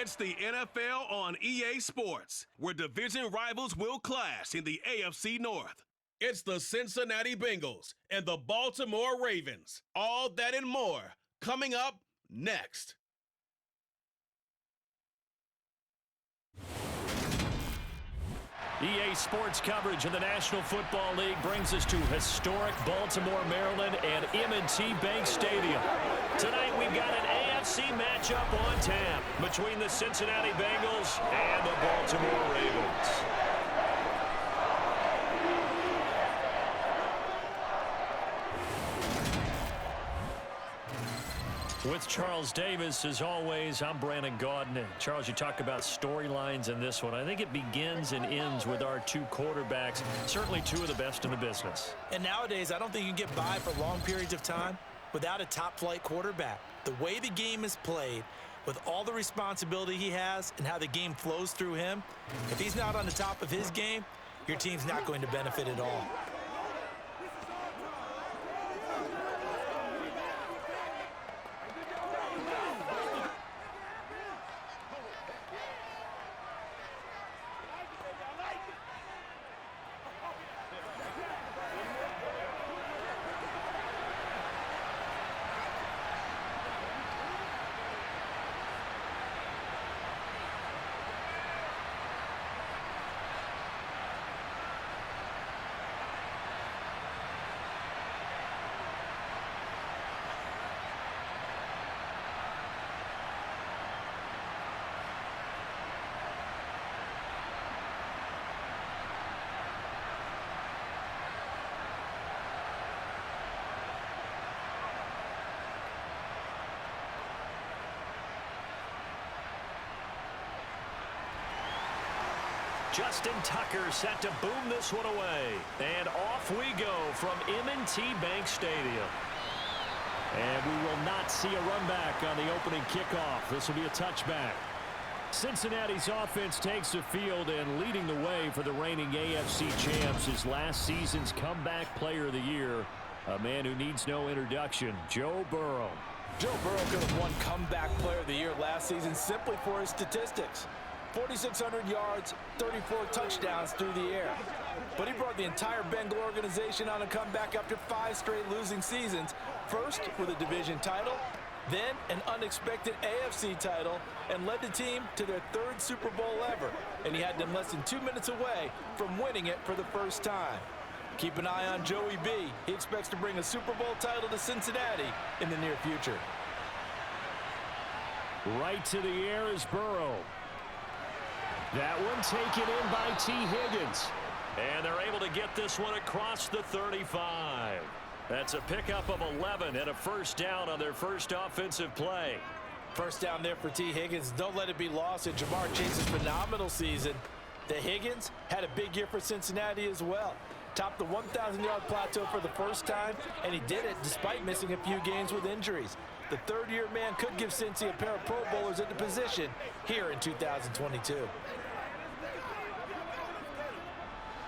It's the NFL on EA Sports, where division rivals will clash in the AFC North. It's the Cincinnati Bengals and the Baltimore Ravens. All that and more coming up next. EA Sports coverage of the National Football League brings us to historic Baltimore, Maryland and M&T Bank Stadium. Tonight we've got an AFC matchup on tap between the Cincinnati Bengals and the Baltimore Ravens. With Charles Davis, as always, I'm Brandon Gaudin. Charles, you talk about storylines in this one. I think it begins and ends with our two quarterbacks, certainly two of the best in the business. And nowadays, I don't think you can get by for long periods of time without a top-flight quarterback. The way the game is played, with all the responsibility he has and how the game flows through him, if he's not on the top of his game, your team's not going to benefit at all. Justin Tucker set to boom this one away. And off we go from M&T Bank Stadium. And we will not see a run back on the opening kickoff. This will be a touchback. Cincinnati's offense takes the field, and leading the way for the reigning AFC champs is last season's comeback player of the year, a man who needs no introduction, Joe Burrow. Joe Burrow could have won comeback player of the year last season simply for his statistics. 4,600 yards, 34 touchdowns through the air. But he brought the entire Bengal organization on a comeback after 5 straight losing seasons. First with a division title, then an unexpected AFC title, and led the team to their 3rd Super Bowl ever. And he had them less than 2 minutes away from winning it for the first time. Keep an eye on Joey B. He expects to bring a Super Bowl title to Cincinnati in the near future. Right to the air is Burrow. That one taken in by T. Higgins. And they're able to get this one across the 35. That's a pickup of 11 and a first down on their first offensive play. First down there for T. Higgins. Don't let it be lost in Jamar Chase's phenomenal season. The Higgins had a big year for Cincinnati as well. Topped the 1,000-yard plateau for the first time, and he did it despite missing a few games with injuries. The third-year man could give Cincy a pair of Pro Bowlers at the position here in 2022.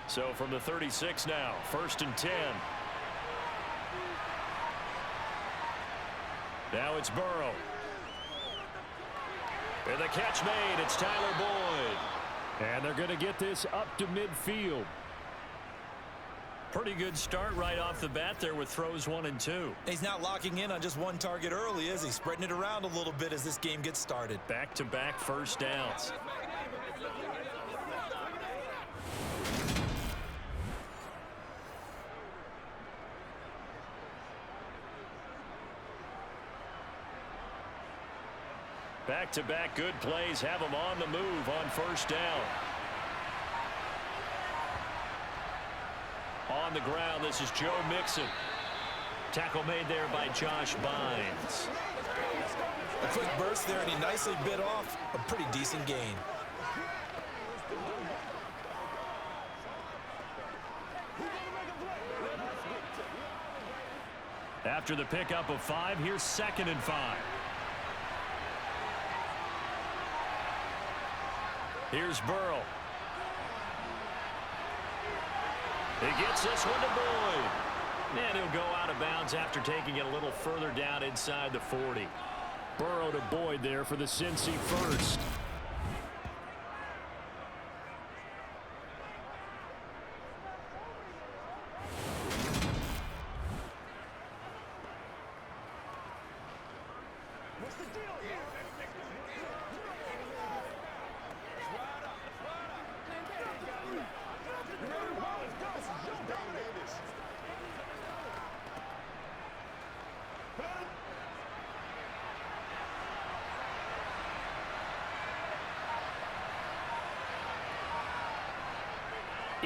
So from the 36 now, 1st and 10. Now it's Burrow. And the catch made, it's Tyler Boyd. And they're going to get this up to midfield. Pretty good start right off the bat there with throws 1 and 2. He's not locking in on just one target early, is he? Spreading it around a little bit as this game gets started. Back-to-back first downs. Back-to-back good plays have them on the move on first down. On the ground, this is Joe Mixon. Tackle made there by Josh Bynes. A quick burst there, and he nicely bit off a pretty decent gain. After the pickup of 5, here's 2nd and 5. Here's Burrow. He gets this one to Boyd. And he'll go out of bounds after taking it a little further down inside the 40. Burrow to Boyd there for the Cincy first.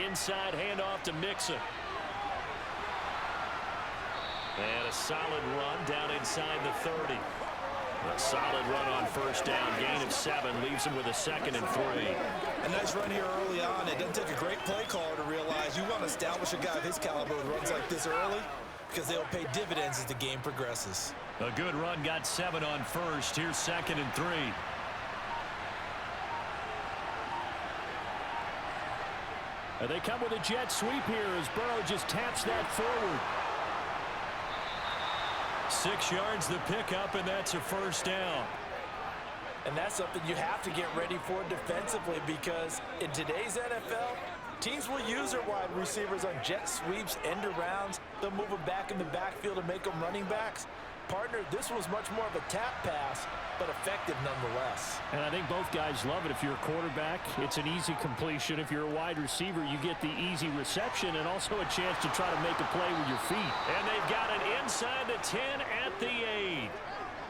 Inside handoff to Mixon. And a solid run down inside the 30. A solid run on first down. Gain of 7 leaves him with a 2nd and 3. A nice run here early on. It doesn't take a great play caller to realize you want to establish a guy of his caliber with runs like this early because they'll pay dividends as the game progresses. A good run, got 7 on first. Here's 2nd and 3. And they come with a jet sweep here as Burrow just taps that forward. 6 yards the pickup, and that's a first down. And that's something you have to get ready for defensively because in today's NFL, teams will use their wide receivers on jet sweeps, end arounds. They'll move them back in the backfield to make them running backs. Partner, this was much more of a tap pass, but effective nonetheless. And I think both guys love it. If you're a quarterback, it's an easy completion. If you're a wide receiver, you get the easy reception and also a chance to try to make a play with your feet. And they've got it inside the 10 at the 8.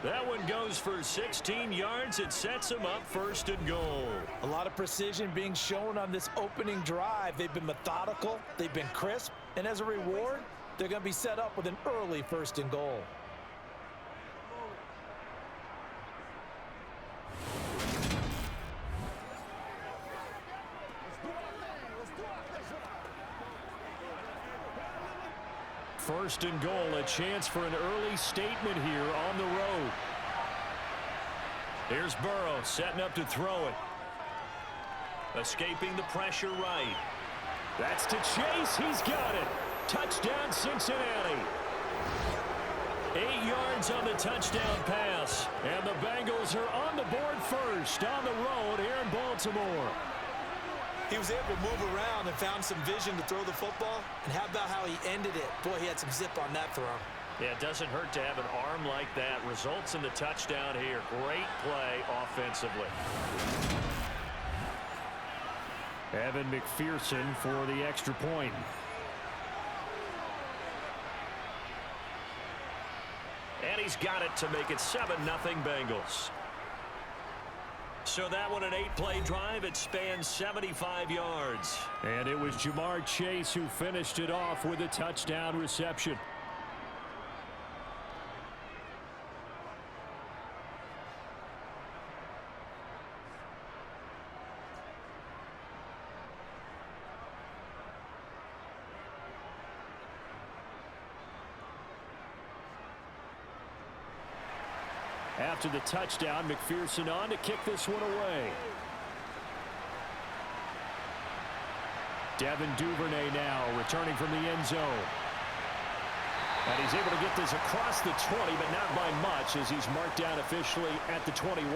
That one goes for 16 yards. It sets them up 1st and goal. A lot of precision being shown on this opening drive. They've been methodical. They've been crisp. And as a reward, they're going to be set up with an early 1st and goal. First and goal, a chance for an early statement here on the road. Here's Burrow setting up to throw it. Escaping the pressure right. That's to Chase. He's got it. Touchdown, Cincinnati. 8 yards on the touchdown pass. And the Bengals are on the board first on the road here in Baltimore. He was able to move around and found some vision to throw the football. And how about how he ended it? Boy, he had some zip on that throw. Yeah, it doesn't hurt to have an arm like that. Results in the touchdown here. Great play offensively. Evan McPherson for the extra point. And he's got it to make it 7-0 Bengals. So that one, an 8-play drive. It spans 75 yards. And it was Jamar Chase who finished it off with a touchdown reception. After the touchdown, McPherson on to kick this one away. Devin Duvernay now returning from the end zone. And he's able to get this across the 20, but not by much as he's marked down officially at the 21.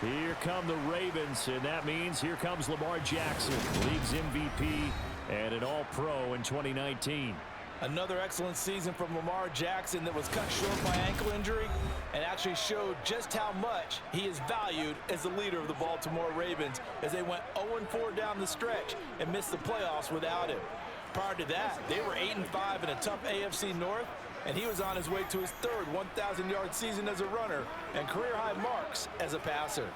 Here come the Ravens, and that means here comes Lamar Jackson, league's MVP and an All-Pro in 2019. Another excellent season from Lamar Jackson that was cut short by ankle injury and actually showed just how much he is valued as the leader of the Baltimore Ravens as they went 0-4 down the stretch and missed the playoffs without him. Prior to that, they were 8-5 in a tough AFC North, and he was on his way to his 3rd 1,000-yard season as a runner and career-high marks as a passer.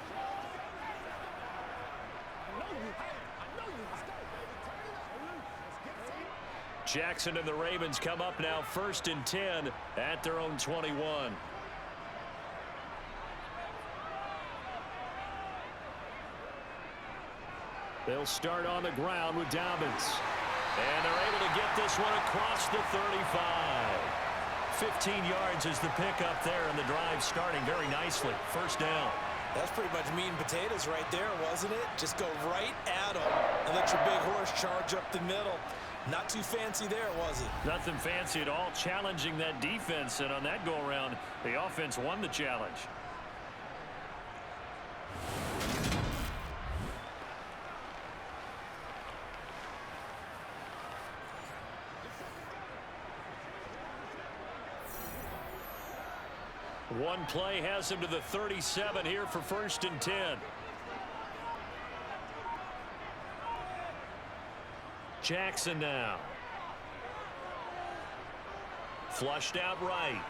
Jackson and the Ravens come up now 1st and 10 at their own 21. They'll start on the ground with Dobbins. And they're able to get this one across the 35. 15 yards is the pickup there, and the drive starting very nicely. 1st down. That's pretty much meat and potatoes right there, wasn't it? Just go right at them and let your big horse charge up the middle. Not too fancy there, was it? Nothing fancy at all. Challenging that defense, and on that go-around, the offense won the challenge. One play has him to the 37 here for 1st and 10. Jackson now. Flushed out right.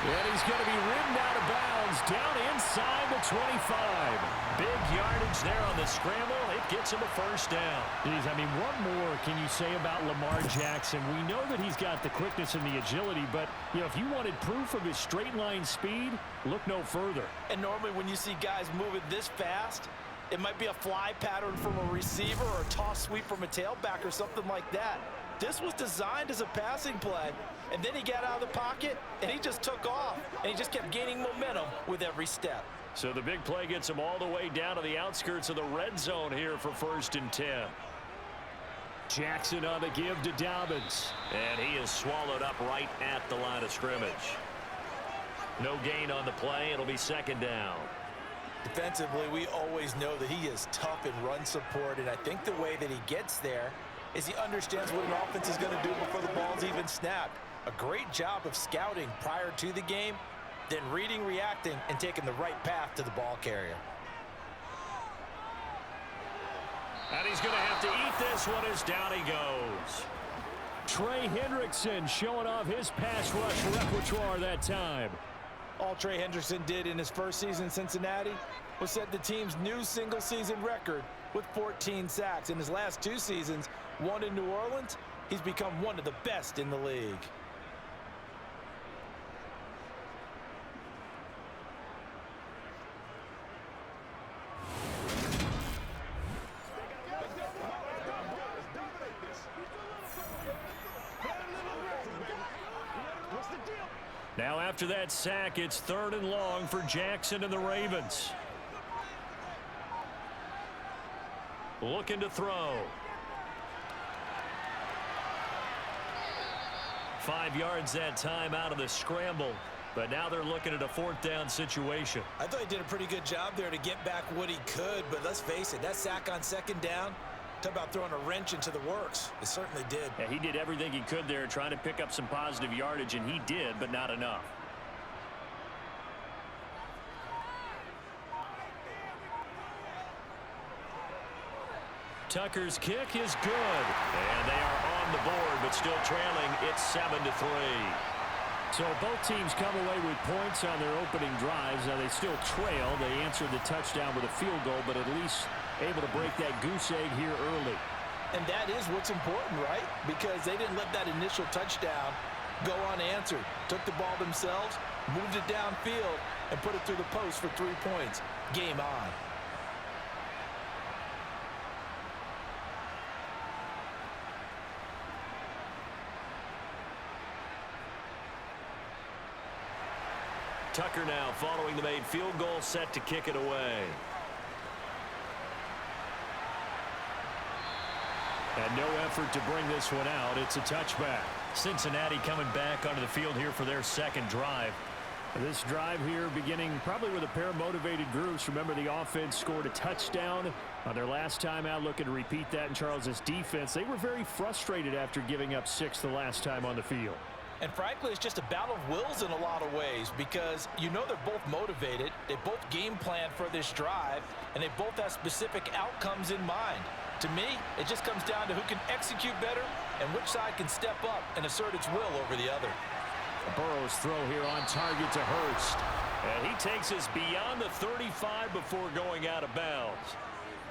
And he's going to be ridden out of bounds down inside the 25. Big yardage there on the scramble. It gets him a first down. Geez, I mean, what more can you say about Lamar Jackson? We know that he's got the quickness and the agility, but, you know, if you wanted proof of his straight line speed, look no further. And normally when you see guys moving this fast, it might be a fly pattern from a receiver or a toss sweep from a tailback or something like that. This was designed as a passing play, and then he got out of the pocket, and he just took off, and he just kept gaining momentum with every step. So the big play gets him all the way down to the outskirts of the red zone here for 1st and 10. Jackson on the give to Dobbins. And he is swallowed up right at the line of scrimmage. No gain on the play. It'll be 2nd down. Defensively, we always know that he is tough in run support, and I think the way that he gets there is he understands what an offense is going to do before the ball's even snapped. A great job of scouting prior to the game, then reading, reacting, and taking the right path to the ball carrier. And he's going to have to eat this one as down he goes. Trey Hendrickson showing off his pass rush repertoire that time. All Trey Hendrickson did in his first season in Cincinnati was set the team's new single-season record with 14 sacks. In his last 2 seasons, 1 in New Orleans, he's become one of the best in the league. Now after that sack, it's 3rd and long for Jackson and the Ravens. Looking to throw. 5 yards that time out of the scramble. But now they're looking at a 4th down situation. I thought he did a pretty good job there to get back what he could, but let's face it, that sack on 2nd down, talk about throwing a wrench into the works. It certainly did. Yeah, he did everything he could there trying to pick up some positive yardage, and he did, but not enough. Tucker's kick is good. And they are on the board, but still trailing. It's 7-3. So both teams come away with points on their opening drives. Now they still trail. They answered the touchdown with a field goal, but at least able to break that goose egg here early. And that is what's important, right? Because they didn't let that initial touchdown go unanswered. Took the ball themselves, moved it downfield, and put it through the post for 3 points. Game on. Tucker now following the made field goal, set to kick it away. And no effort to bring this one out. It's a touchback. Cincinnati coming back onto the field here for their 2nd drive. This drive here beginning probably with a pair of motivated groups. Remember, the offense scored a touchdown on their last time out. Looking to repeat that in Charles's defense. They were very frustrated after giving up 6 the last time on the field. And frankly, it's just a battle of wills in a lot of ways because you know they're both motivated, they both game plan for this drive, and they both have specific outcomes in mind. To me, it just comes down to who can execute better and which side can step up and assert its will over the other. Burrow's throw here on target to Hurst. And he takes us beyond the 35 before going out of bounds.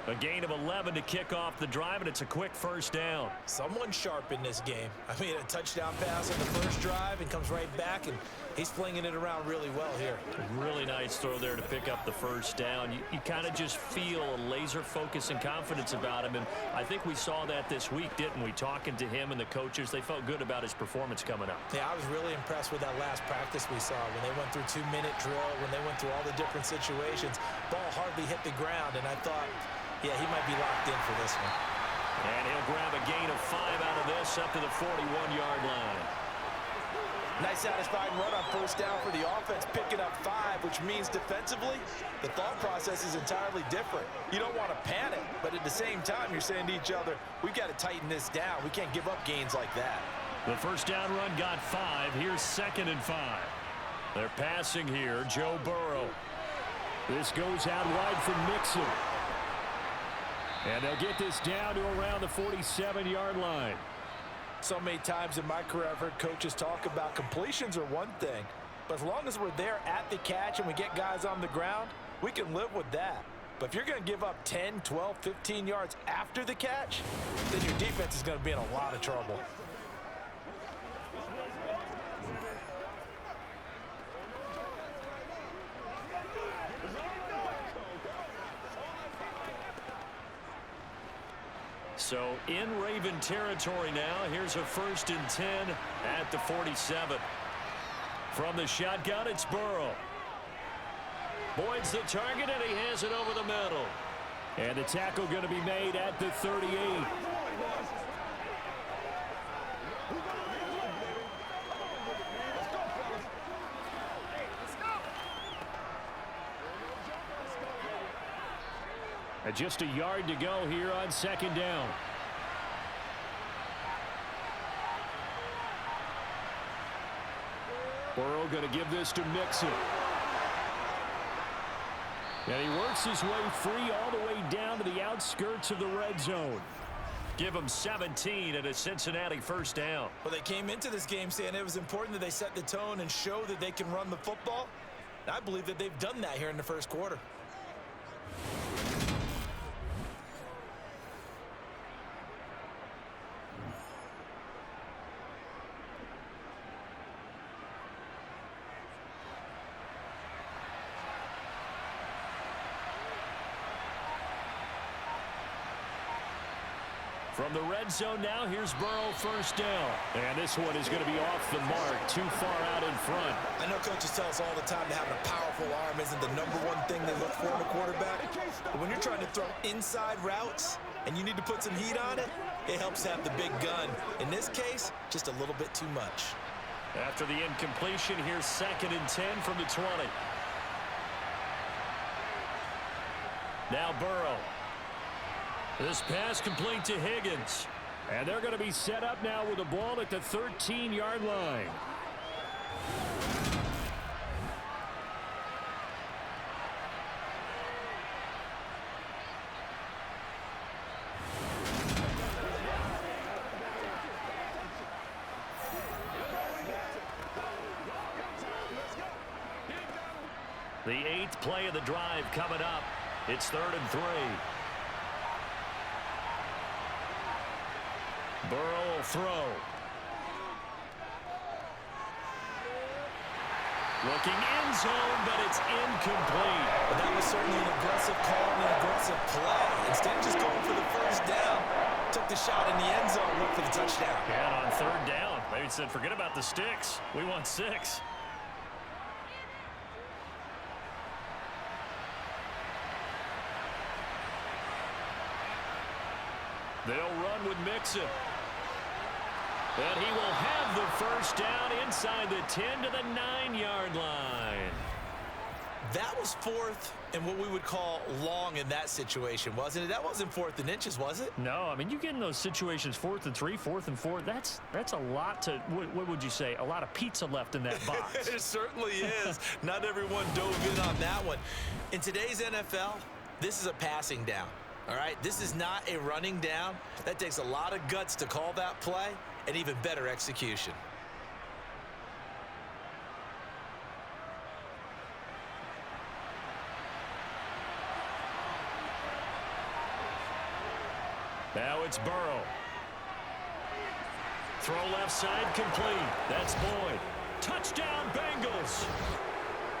A gain of 11 to kick off the drive, and it's a quick 1st down. Someone sharp in this game. I mean, a touchdown pass on the first drive and comes right back, and he's flinging it around really well here. Really nice throw there to pick up the 1st down. You kind of just feel a laser focus and confidence about him, and I think we saw that this week, didn't we? Talking to him and the coaches, they felt good about his performance coming up. Yeah, I was really impressed with that last practice we saw when they went through 2-minute drill, when they went through all the different situations. Ball hardly hit the ground, and I thought, yeah, he might be locked in for this one. And he'll grab a gain of 5 out of this up to the 41-yard line. Nice satisfying run on 1st down for the offense, picking up 5, which means defensively, the thought process is entirely different. You don't want to panic, but at the same time, you're saying to each other, we've got to tighten this down. We can't give up gains like that. The 1st down run got 5. Here's 2nd and 5. They're passing here, Joe Burrow. This goes out wide from Mixon. And they'll get this down to around the 47-yard line. So many times in my career I've heard coaches talk about completions are one thing, But as long as we're there at the catch and we get guys on the ground, we can live with that. But if you're going to give up 10, 12, 15 yards after the catch, then your defense is going to be in a lot of trouble. So in Raven territory now, here's a 1st and 10 at the 47. From the shotgun, it's Burrow. Boyd's the target, and he has it over the middle. And the tackle going to be made at the 38. And just a yard to go here on 2nd down. Burrow going to give this to Mixon. And he works his way free all the way down to the outskirts of the red zone. Give him 17 and a Cincinnati 1st down. Well, they came into this game saying it was important that they set the tone and show that they can run the football. And I believe that they've done that here in the 1st quarter. From the red zone now, here's Burrow 1st down. And this one is going to be off the mark, too far out in front. I know coaches tell us all the time that having a powerful arm isn't the #1 thing they look for in a quarterback. But when you're trying to throw inside routes and you need to put some heat on it, it helps have the big gun. In this case, just a little bit too much. After the incompletion, here's 2nd and 10 from the 20. Now Burrow. This pass complete to Higgins. And they're going to be set up now with a ball at the 13-yard line. The 8th play of the drive coming up. It's 3rd and 3. Burrow will throw. Looking end zone, but it's incomplete. But that was certainly an aggressive call and an aggressive play. Instead of just going for the 1st down, took the shot in the end zone, went for the touchdown. And on 3rd down, they said, forget about the sticks. We want 6. They'll run with Mixon. And he will have the 1st down inside the 10 to the 9-yard line. That was 4th and what we would call long in that situation, wasn't it? That wasn't 4th and inches, was it? No, I mean, you get in those situations 4th and 3, 4th and 4. That's a lot to, what would you say, a lot of pizza left in that box. It certainly is. Not everyone dove in on that one. In today's NFL, this is a passing down. All right, this is not a running down. That takes a lot of guts to call that play and even better execution. Now it's Burrow. Throw left side complete. That's Boyd. Touchdown Bengals.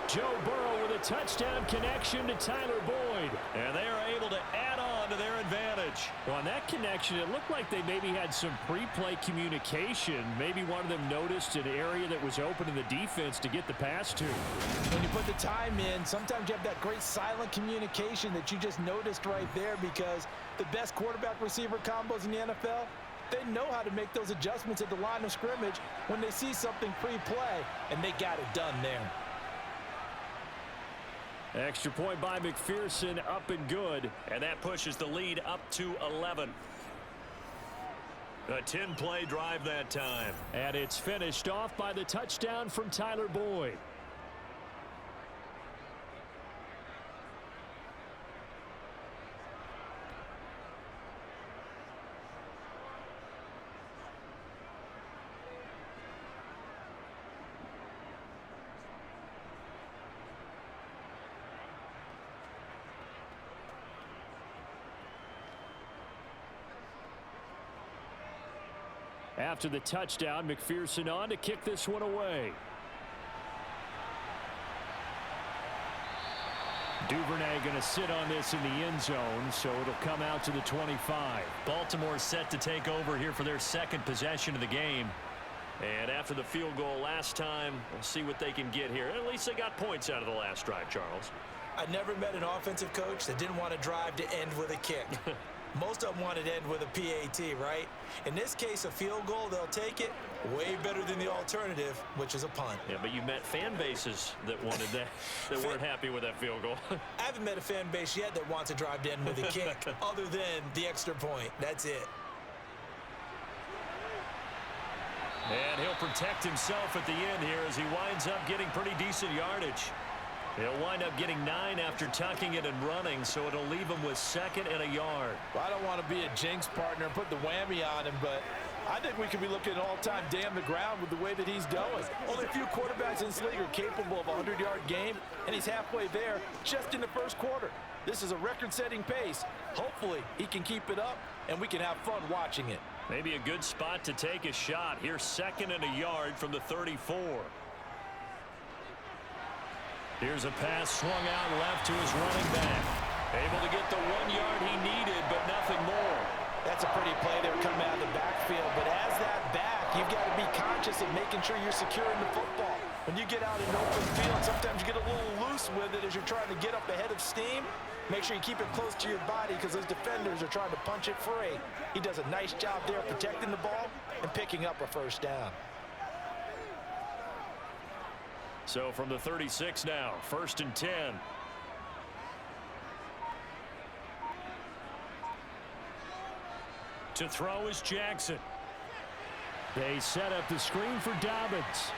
Joe Burrow with a touchdown connection to Tyler Boyd. And they are able to add on to their advantage. Well, on that connection, it looked like they maybe had some pre-play communication. Maybe one of them noticed an area that was open in the defense to get the pass to. When you put the time in, sometimes you have that great silent communication that you just noticed right there, because the best quarterback-receiver combos in the NFL, they know how to make those adjustments at the line of scrimmage when they see something pre-play, and they got it done there. Extra point by McPherson, up and good. And that pushes the lead up to 11. A 10-play drive that time. And it's finished off by the touchdown from Tyler Boyd. After the touchdown, McPherson on to kick this one away. Duvernay going to sit on this in the end zone, so it'll come out to the 25. Baltimore set to take over here for their second possession of the game. And after the field goal last time, we'll see what they can get here. At least they got points out of the last drive, Charles. I never met an offensive coach that didn't want to drive to end with a kick. Most of them wanted to end with a PAT, right? In this case, a field goal, they'll take it. Way better than the alternative, which is a punt. Yeah, but you met fan bases that wanted that, that weren't happy with that field goal. I haven't met a fan base yet that wants to drive to end with a kick, other than the extra point. That's it. And he'll protect himself at the end here as he winds up getting pretty decent yardage. He'll wind up getting 9 after tucking it and running, so it'll leave him with 2nd and a yard. Well, I don't want to be a jinx partner and put the whammy on him, but I think we could be looking at all-time damn the ground with the way that he's going. Only a few quarterbacks in this league are capable of a 100-yard game, and he's halfway there just in the first quarter. This is a record-setting pace. Hopefully, he can keep it up, and we can have fun watching it. Maybe a good spot to take a shot. Here's 2nd and a yard from the 34. Here's a pass swung out left to his running back. Able to get the 1 yard he needed, but nothing more. That's a pretty play there coming out of the backfield, but as that back, you've got to be conscious of making sure you're securing the football. When you get out in open field, sometimes you get a little loose with it as you're trying to get up ahead of steam. Make sure you keep it close to your body because those defenders are trying to punch it free. He does a nice job there protecting the ball and picking up a first down. So from the 36 now, 1st and 10. To throw is Jackson. They set up the screen for Dobbins.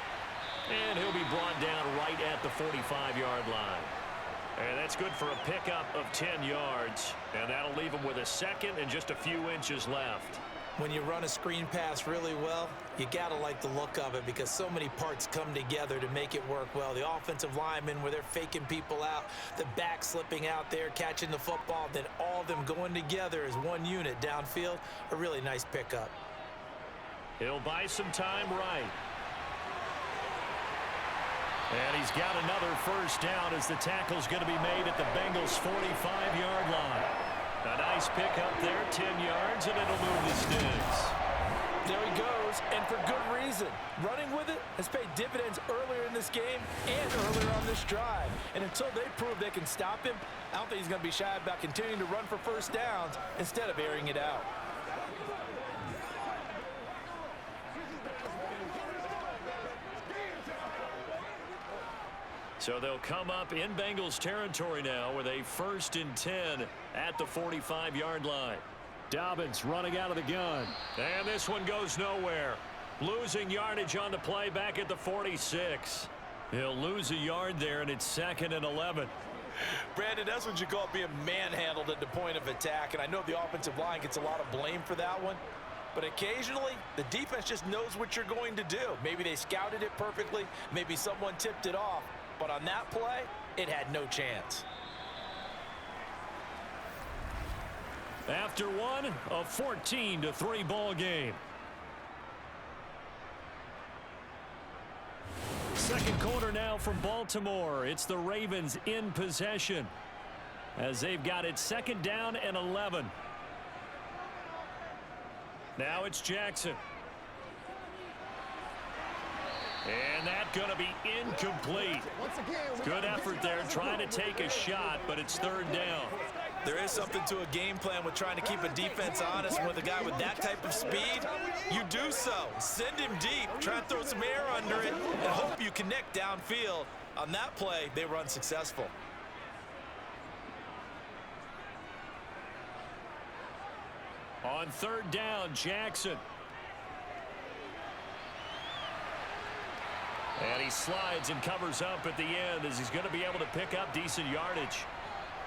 And he'll be brought down right at the 45-yard line. And that's good for a pickup of 10 yards. And that'll leave him with a 2nd and just a few inches left. When you run a screen pass really well, you got to like the look of it because so many parts come together to make it work well. The offensive linemen where they're faking people out, the back slipping out there, catching the football, then all of them going together as one unit downfield, a really nice pickup. He'll buy some time right. And he's got another first down as the tackle's going to be made at the Bengals' 45-yard line. A nice pickup there, 10 yards, and it'll move the sticks. There he goes, and for good reason. Running with it has paid dividends earlier in this game and earlier on this drive. And until they prove they can stop him, I don't think he's going to be shy about continuing to run for first downs instead of airing it out. So they'll come up in Bengals territory now with a 1st and 10 at the 45-yard line. Dobbins running out of the gun. And this one goes nowhere. Losing yardage on the play back at the 46. He'll lose a yard there, and it's 2nd and 11. Brandon, that's what you call being manhandled at the point of attack. And I know the offensive line gets a lot of blame for that one. But occasionally, the defense just knows what you're going to do. Maybe they scouted it perfectly. Maybe someone tipped it off. But on that play, it had no chance. After one, a 14-3 ball game. Second quarter now from Baltimore. It's the Ravens in possession as they've got it 2nd down and 11. Now it's Jackson. And that's going to be incomplete. Good effort there trying to take a shot, but it's 3rd down. There is something to a game plan with trying to keep a defense honest. And with a guy with that type of speed, you do so. Send him deep, try to throw some air under it, and hope you connect downfield. On that play, they were unsuccessful. On 3rd down, Jackson. And he slides and covers up at the end as he's going to be able to pick up decent yardage.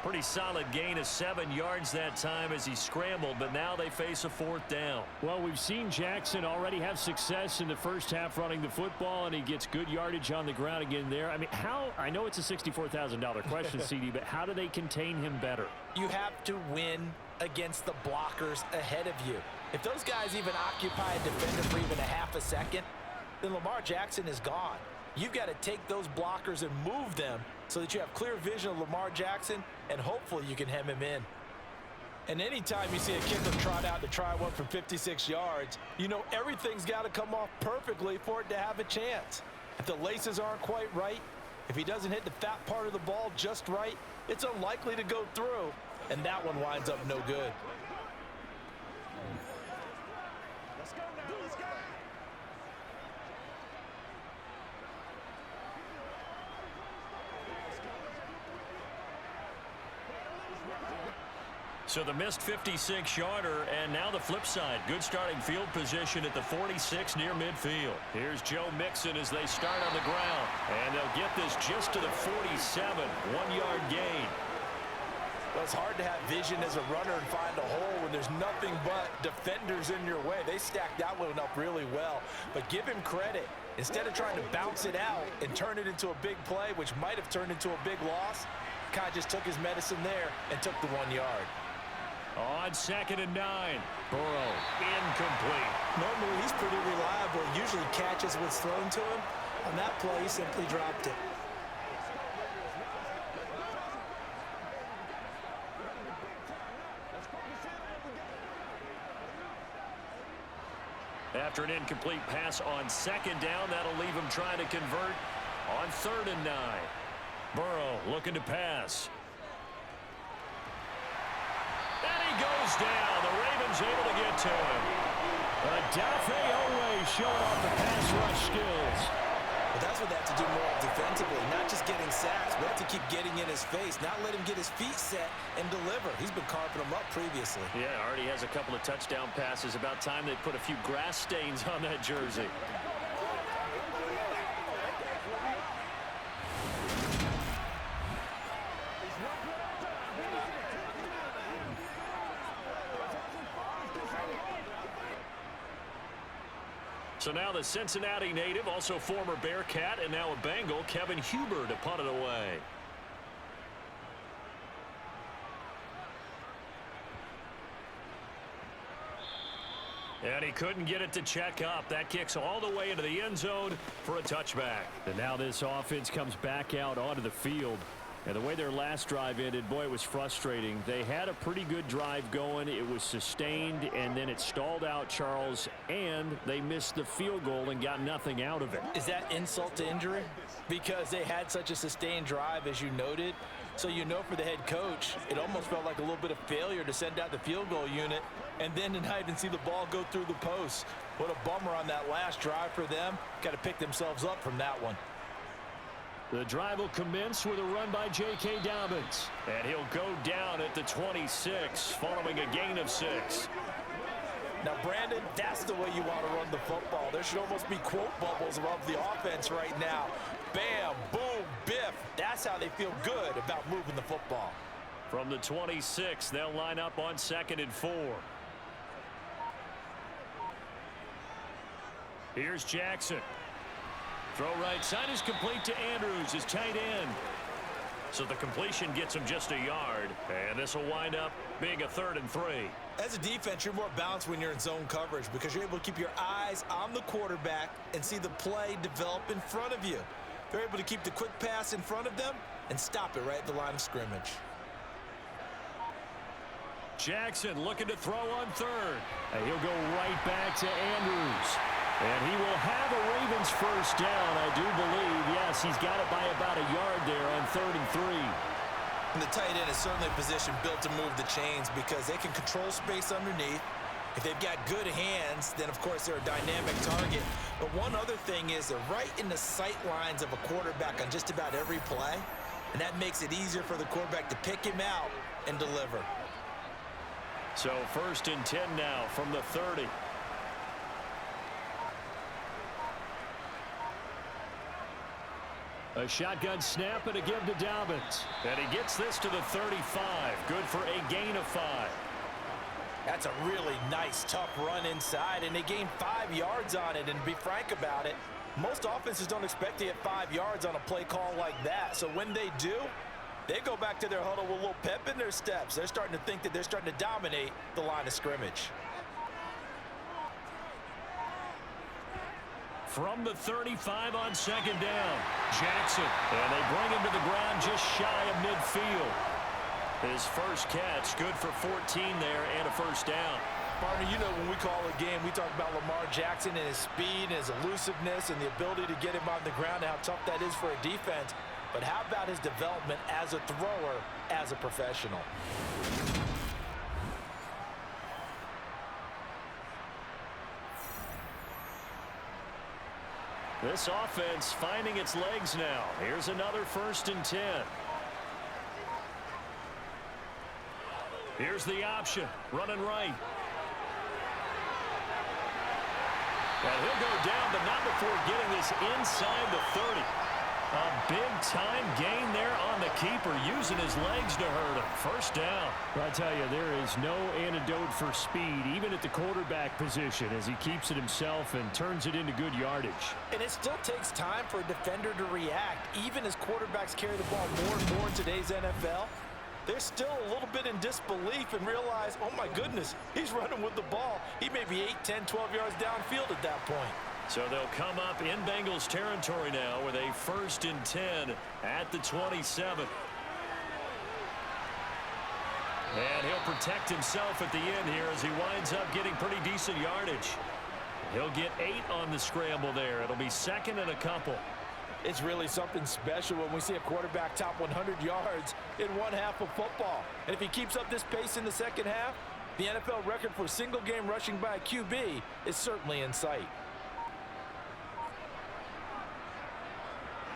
Pretty solid gain of 7 yards that time as he scrambled, but now they face a 4th down. Well, we've seen Jackson already have success in the first half running the football, and he gets good yardage on the ground again there. I mean, I know it's a $64,000 question, CD, but how do they contain him better? You have to win against the blockers ahead of you. If those guys even occupy a defender for even a half a second, then Lamar Jackson is gone. You've got to take those blockers and move them so that you have clear vision of Lamar Jackson, and hopefully you can hem him in. And anytime you see a kicker trot out to try one from 56 yards, you know everything's got to come off perfectly for it to have a chance. If the laces aren't quite right, if he doesn't hit the fat part of the ball just right, it's unlikely to go through, and that one winds up no good. Let's go now, let's go. So the missed 56-yarder, and now the flip side. Good starting field position at the 46 near midfield. Here's Joe Mixon as they start on the ground. And they'll get this just to the 47, 1-yard gain. Well, it's hard to have vision as a runner and find a hole when there's nothing but defenders in your way. They stacked that one up really well. But give him credit. Instead of trying to bounce it out and turn it into a big play, which might have turned into a big loss, Kai just took his medicine there and took the 1 yard. On 2nd and 9, Burrow incomplete. Normally, he's pretty reliable. Usually catches what's thrown to him. On that play, he simply dropped it. After an incomplete pass on 2nd down, that'll leave him trying to convert on 3rd and 9. Burrow looking to pass. And he goes down. The Ravens able to get to him. Adafe Owe showing off the pass rush skills. But that's what they have to do more defensively, not just getting sacks. We have to keep getting in his face, not let him get his feet set and deliver. He's been carving them up previously. Yeah, already has a couple of touchdown passes. About time they put a few grass stains on that jersey. So now the Cincinnati native, also former Bearcat and now a Bengal, Kevin Huber to punt it away. And he couldn't get it to check up. That kicks all the way into the end zone for a touchback. And now this offense comes back out onto the field. And the way their last drive ended, boy, it was frustrating. They had a pretty good drive going. It was sustained, and then it stalled out, Charles, and they missed the field goal and got nothing out of it. Is that insult to injury? Because they had such a sustained drive, as you noted. So you know for the head coach, it almost felt like a little bit of failure to send out the field goal unit and then to not even see the ball go through the post. What a bummer on that last drive for them. Got to pick themselves up from that one. The drive will commence with a run by J.K. Dobbins. And he'll go down at the 26 following a gain of 6. Now, Brandon, that's the way you want to run the football. There should almost be quote bubbles above the offense right now. Bam, boom, biff. That's how they feel good about moving the football. From the 26, they'll line up on 2nd and 4. Here's Jackson. Throw right side is complete to Andrews, his tight end. So the completion gets him just a yard. And this will wind up being a 3rd and 3. As a defense, you're more balanced when you're in zone coverage because you're able to keep your eyes on the quarterback and see the play develop in front of you. They're able to keep the quick pass in front of them and stop it right at the line of scrimmage. Jackson looking to throw on 3rd. And he'll go right back to Andrews. And he will have a Ravens first down, I do believe. Yes, he's got it by about a yard there on 3rd and 3. And the tight end is certainly a position built to move the chains because they can control space underneath. If they've got good hands, then of course they're a dynamic target. But one other thing is they're right in the sight lines of a quarterback on just about every play. And that makes it easier for the quarterback to pick him out and deliver. So 1st and 10 now from the 30. A shotgun snap and a give to Dobbins. And he gets this to the 35. Good for a gain of 5. That's a really nice, tough run inside, and they gained 5 yards on it. And to be frank about it, most offenses don't expect to get 5 yards on a play call like that. So when they do, they go back to their huddle with a little pep in their steps. They're starting to think that they're starting to dominate the line of scrimmage. From the 35 on second down, Jackson. And they bring him to the ground just shy of midfield. His first catch, good for 14 there and a first down. Partner, you know when we call a game, we talk about Lamar Jackson and his speed and his elusiveness and the ability to get him on the ground and how tough that is for a defense. But how about his development as a thrower, as a professional? This offense finding its legs now. Here's another 1st and 10. Here's the option, running right. And he'll go down, but not before getting this inside the 30. A big-time gain there on the keeper, using his legs to hurt him. First down. I tell you, there is no antidote for speed, even at the quarterback position, as he keeps it himself and turns it into good yardage. And it still takes time for a defender to react, even as quarterbacks carry the ball more and more in today's NFL. They're still a little bit in disbelief and realize, oh my goodness, he's running with the ball. He may be 8, 10, 12 yards downfield at that point. So they'll come up in Bengals territory now with a 1st and 10 at the 27. And he'll protect himself at the end here as he winds up getting pretty decent yardage. He'll get 8 on the scramble there. It'll be 2nd and a couple. It's really something special when we see a quarterback top 100 yards in one half of football. And if he keeps up this pace in the second half, the NFL record for single game rushing by a QB is certainly in sight.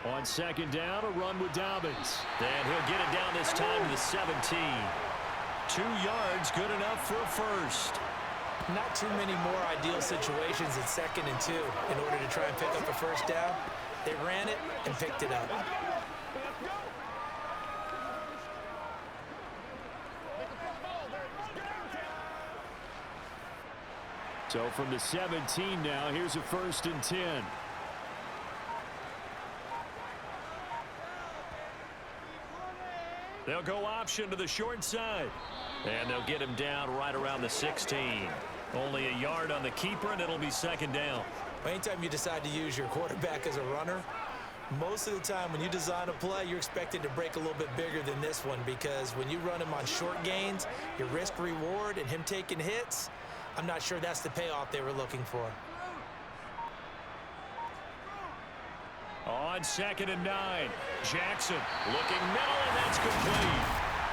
On second down, a run with Dobbins. And he'll get it down this time to the 17. 2 yards, good enough for a first. Not too many more ideal situations at 2nd and 2 in order to try and pick up a first down. They ran it and picked it up. So from the 17 now, here's a 1st and 10. They'll go option to the short side. And they'll get him down right around the 16. Only a yard on the keeper, and it'll be 2nd down. Anytime you decide to use your quarterback as a runner, most of the time when you design a play, you're expected to break a little bit bigger than this one, because when you run him on short gains, your risk reward and him taking hits, I'm not sure that's the payoff they were looking for. On 2nd and 9, Jackson looking middle, and that's complete.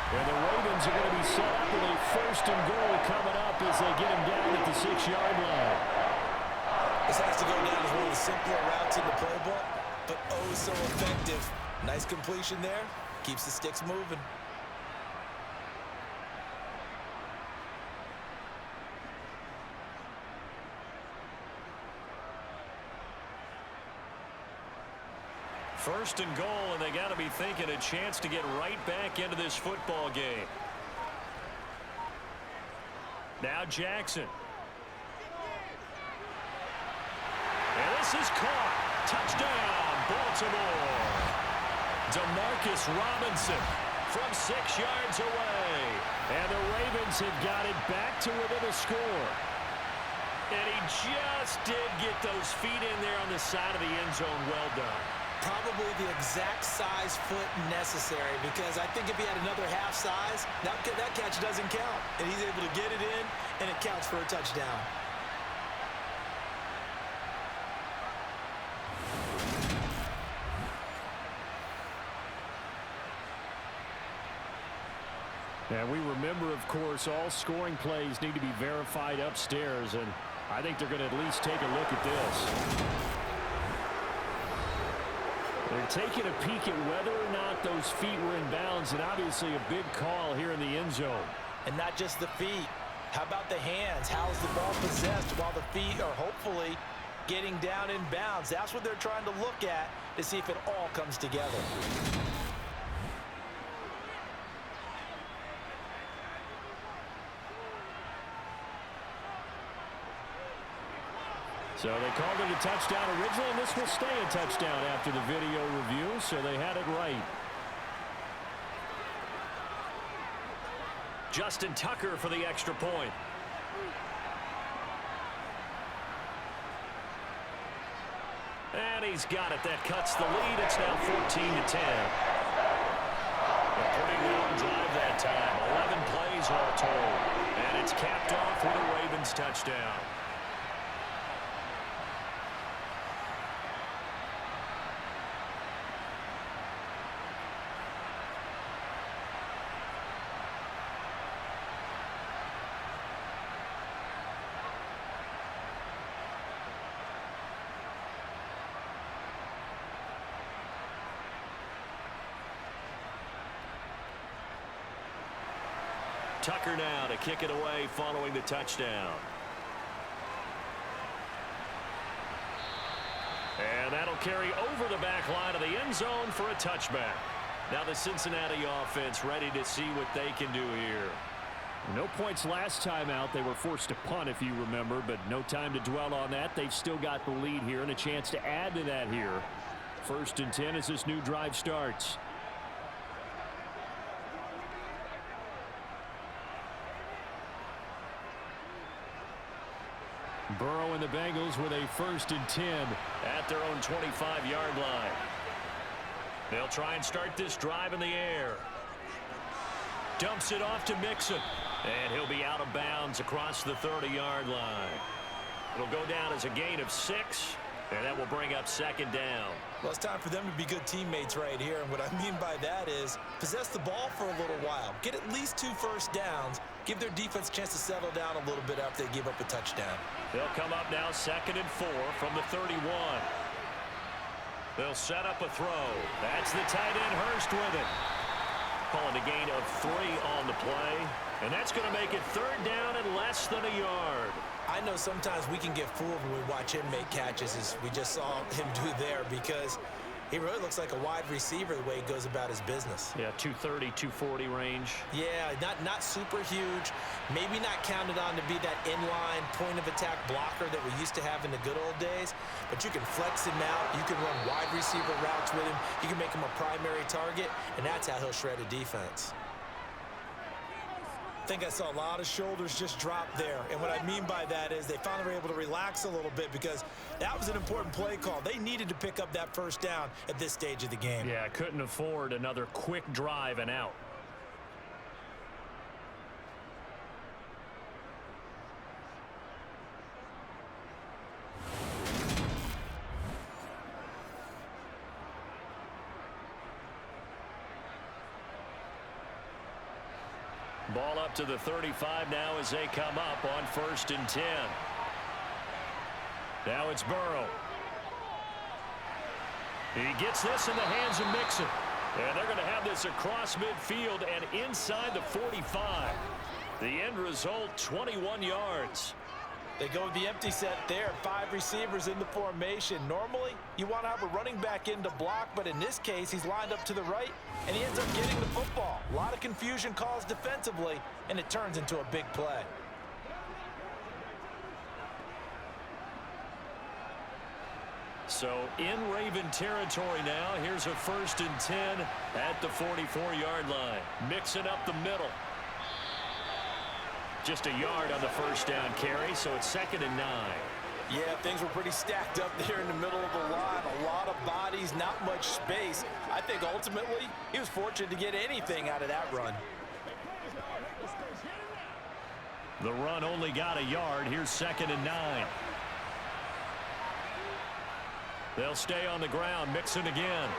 And the Ravens are going to be set up with a 1st and goal coming up as they get him down at the 6-yard line. This has to go down as one of the simpler routes in the playbook, but oh so effective. Nice completion there. Keeps the sticks moving. First and goal, and they got to be thinking a chance to get right back into this football game. Now Jackson. And this is caught. Touchdown, Baltimore. Demarcus Robinson from 6 yards away. And the Ravens have got it back to within a score. And he just did get those feet in there on the side of the end zone. Well done. Probably the exact size foot necessary, because I think if he had another half size, that catch doesn't count. And he's able to get it in, and it counts for a touchdown. And we remember, of course, all scoring plays need to be verified upstairs, and I think they're going to at least take a look at this. They're taking a peek at whether or not those feet were in bounds, and obviously a big call here in the end zone. And not just the feet. How about the hands? How is the ball possessed while the feet are hopefully getting down in bounds? That's what they're trying to look at to see if it all comes together. So they called it a touchdown originally, and this will stay a touchdown after the video review, so they had it right. Justin Tucker for the extra point. And he's got it. That cuts the lead. It's now 14-10. A pretty long drive that time. 11 plays all told. And it's capped off with a Ravens touchdown. Tucker now to kick it away following the touchdown. And that'll carry over the back line of the end zone for a touchback. Now the Cincinnati offense ready to see what they can do here. No points last time out. They were forced to punt, if you remember, but no time to dwell on that. They've still got the lead here and a chance to add to that here. 1st and 10 as this new drive starts. Burrow and the Bengals with a 1st and 10 at their own 25-yard line. They'll try and start this drive in the air. Dumps it off to Mixon. And he'll be out of bounds across the 30-yard line. It'll go down as a gain of 6. And that will bring up 2nd down. Well, it's time for them to be good teammates right here. And what I mean by that is possess the ball for a little while. Get at least 2 first downs. Give their defense a chance to settle down a little bit after they give up a touchdown. They'll come up now 2nd and 4 from the 31. They'll set up a throw. That's the tight end Hurst with it. Calling a gain of 3 on the play. And that's going to make it 3rd down and less than a yard. I know sometimes we can get fooled when we watch him make catches, as we just saw him do there, because he really looks like a wide receiver the way he goes about his business. Yeah, 230, 240 range. Yeah, not super huge. Maybe not counted on to be that inline point-of-attack blocker that we used to have in the good old days, but you can flex him out. You can run wide receiver routes with him. You can make him a primary target, and that's how he'll shred a defense. I think I saw a lot of shoulders just drop there. And what I mean by that is they finally were able to relax a little bit, because that was an important play call. They needed to pick up that 1st down at this stage of the game. Yeah, couldn't afford another quick drive and out. Ball up to the 35 now as they come up on 1st and 10. Now it's Burrow. He gets this in the hands of Mixon. And they're going to have this across midfield and inside the 45. The end result, 21 yards. They go with the empty set there. 5 receivers in the formation. Normally, you want to have a running back in to block, but in this case, he's lined up to the right, and he ends up getting the football. A lot of confusion caused defensively, and it turns into a big play. So in Raven territory now. Here's a 1st and 10 at the 44-yard line. Mixing up the middle. Just a yard on the 1st down carry, so it's 2nd and 9. Yeah, things were pretty stacked up there in the middle of the line. A lot of bodies, not much space. I think ultimately he was fortunate to get anything out of that run. The run only got a yard. Here's 2nd and 9. They'll stay on the ground. Mixon again.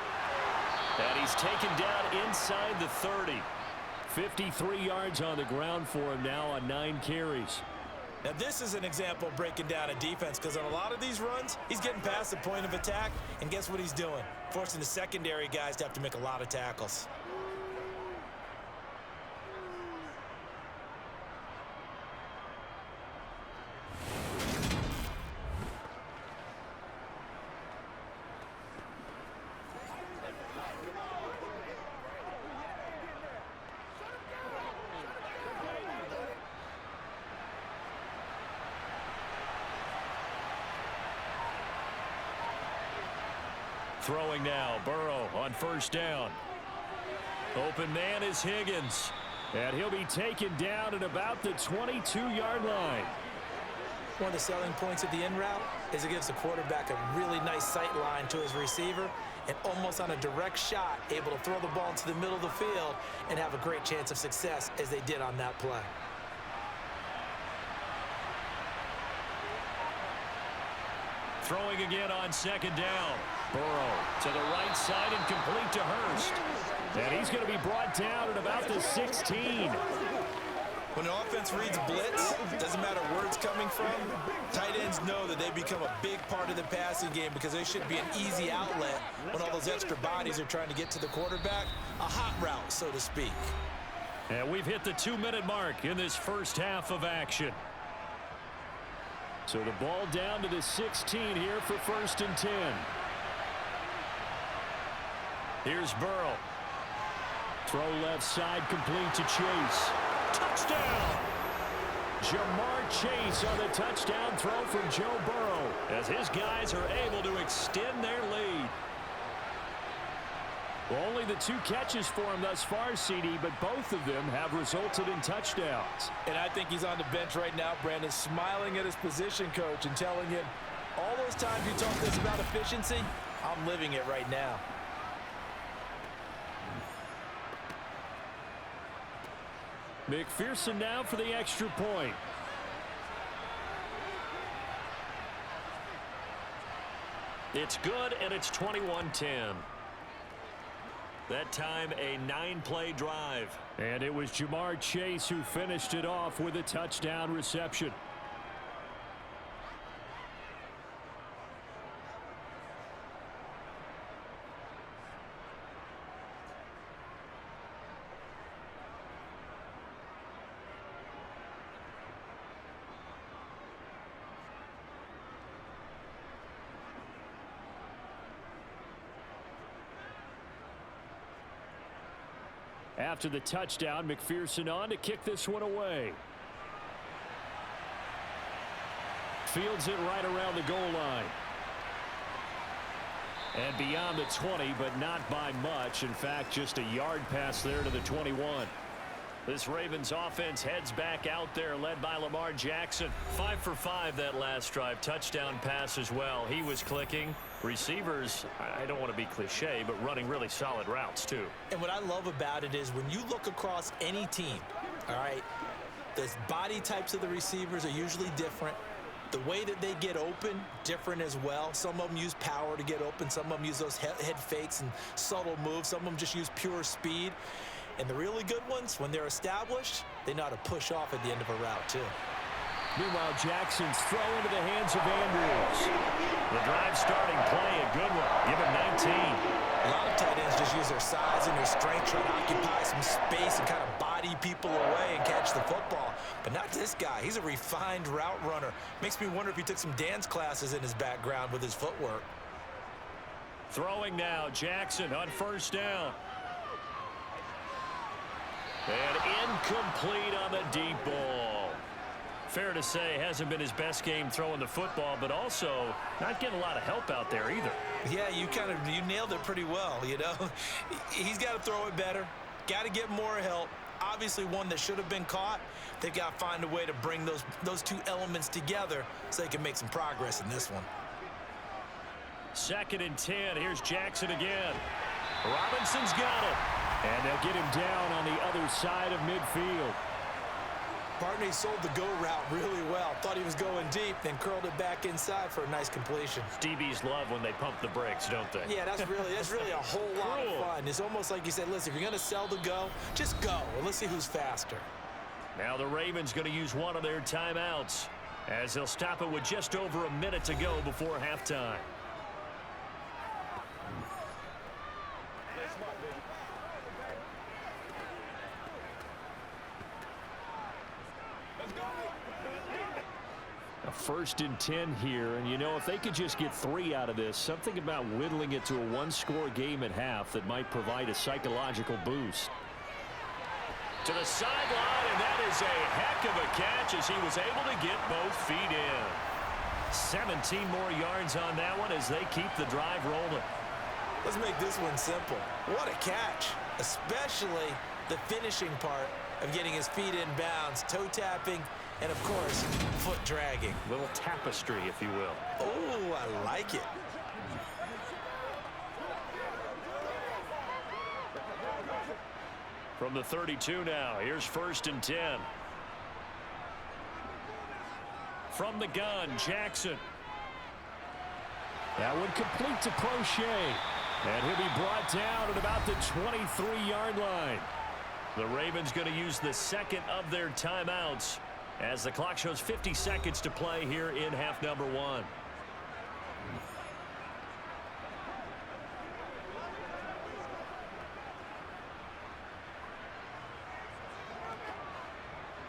And he's taken down inside the 30. 53 yards on the ground for him now on 9 carries. Now this is an example of breaking down a defense, because on a lot of these runs, he's getting past the point of attack, and guess what he's doing? Forcing the secondary guys to have to make a lot of tackles. Throwing now, Burrow on first down. Open man is Higgins. And he'll be taken down at about the 22-yard line. One of the selling points of the in route is it gives the quarterback a really nice sight line to his receiver and almost on a direct shot able to throw the ball into the middle of the field and have a great chance of success as they did on that play. Throwing again on second down. Burrow to the right side and complete to Hurst. And he's going to be brought down at about the 16. When an offense reads blitz, doesn't matter where it's coming from, tight ends know that they become a big part of the passing game because they should be an easy outlet when all those extra bodies are trying to get to the quarterback. A hot route, so to speak. And we've hit the 2-minute mark in this first half of action. So the ball down to the 16 here for 1st and 10. Here's Burrow. Throw left side complete to Chase. Touchdown! Jamar Chase on the touchdown throw from Joe Burrow. As his guys are able to extend their lead. Well, only the 2 catches for him thus far, CD, but both of them have resulted in touchdowns. And I think he's on the bench right now, Brandon, smiling at his position coach and telling him, all those times you talk to us about efficiency, I'm living it right now. McPherson now for the extra point. It's good, and it's 21-10. That time, a 9-play drive. And it was Jamar Chase who finished it off with a touchdown reception. After the touchdown, McPherson on to kick this one away. Fields it right around the goal line. And beyond the 20, but not by much. In fact, just a yard pass there to the 21. This Ravens offense heads back out there, led by Lamar Jackson. 5 for 5 that last drive. Touchdown pass as well. He was clicking. Receivers, I don't want to be cliche, but running really solid routes, too. And what I love about it is when you look across any team, all right, the body types of the receivers are usually different. The way that they get open, different as well. Some of them use power to get open. Some of them use those head fakes and subtle moves. Some of them just use pure speed. And the really good ones, when they're established, they know how to push off at the end of a route, too. Meanwhile, Jackson's throw into the hands of Andrews. The drive starting play, a good one. Give him 19. A lot of tight ends just use their size and their strength, try to occupy some space and kind of body people away and catch the football. But not this guy. He's a refined route runner. Makes me wonder if he took some dance classes in his background with his footwork. Throwing now, Jackson on first down. And incomplete on the deep ball. Fair to say, hasn't been his best game throwing the football, but also not getting a lot of help out there either. Yeah, you nailed it pretty well, you know. He's got to throw it better, got to get more help. Obviously one that should have been caught. They've got to find a way to bring those 2 elements together so they can make some progress in this one. 2nd and 10. Here's Jackson again. Robinson's got it. And they'll get him down on the other side of midfield. Partney sold the go route really well. Thought he was going deep, then curled it back inside for a nice completion. DBs love when they pump the brakes, don't they? Yeah, that's really a whole lot of fun. It's almost like you said, listen, if you're going to sell the go, just go. And let's see who's faster. Now the Ravens going to use one of their timeouts as they'll stop it with just over a minute to go before halftime. A 1st and 10 here, and you know, if they could just get 3 out of this, something about whittling it to a 1-score game at half that might provide a psychological boost. To the sideline, and that is a heck of a catch as he was able to get both feet in. 17 more yards on that one as they keep the drive rolling. Let's make this one simple. What a catch, especially the finishing part of getting his feet in bounds, toe tapping, and of course, foot dragging. Little tapestry, if you will. Oh, I like it. From the 32 now, here's 1st and 10. From the gun, Jackson. That one complete to Crochet. And he'll be brought down at about the 23-yard line. The Ravens going to use the second of their timeouts as the clock shows 50 seconds to play here in half number 1.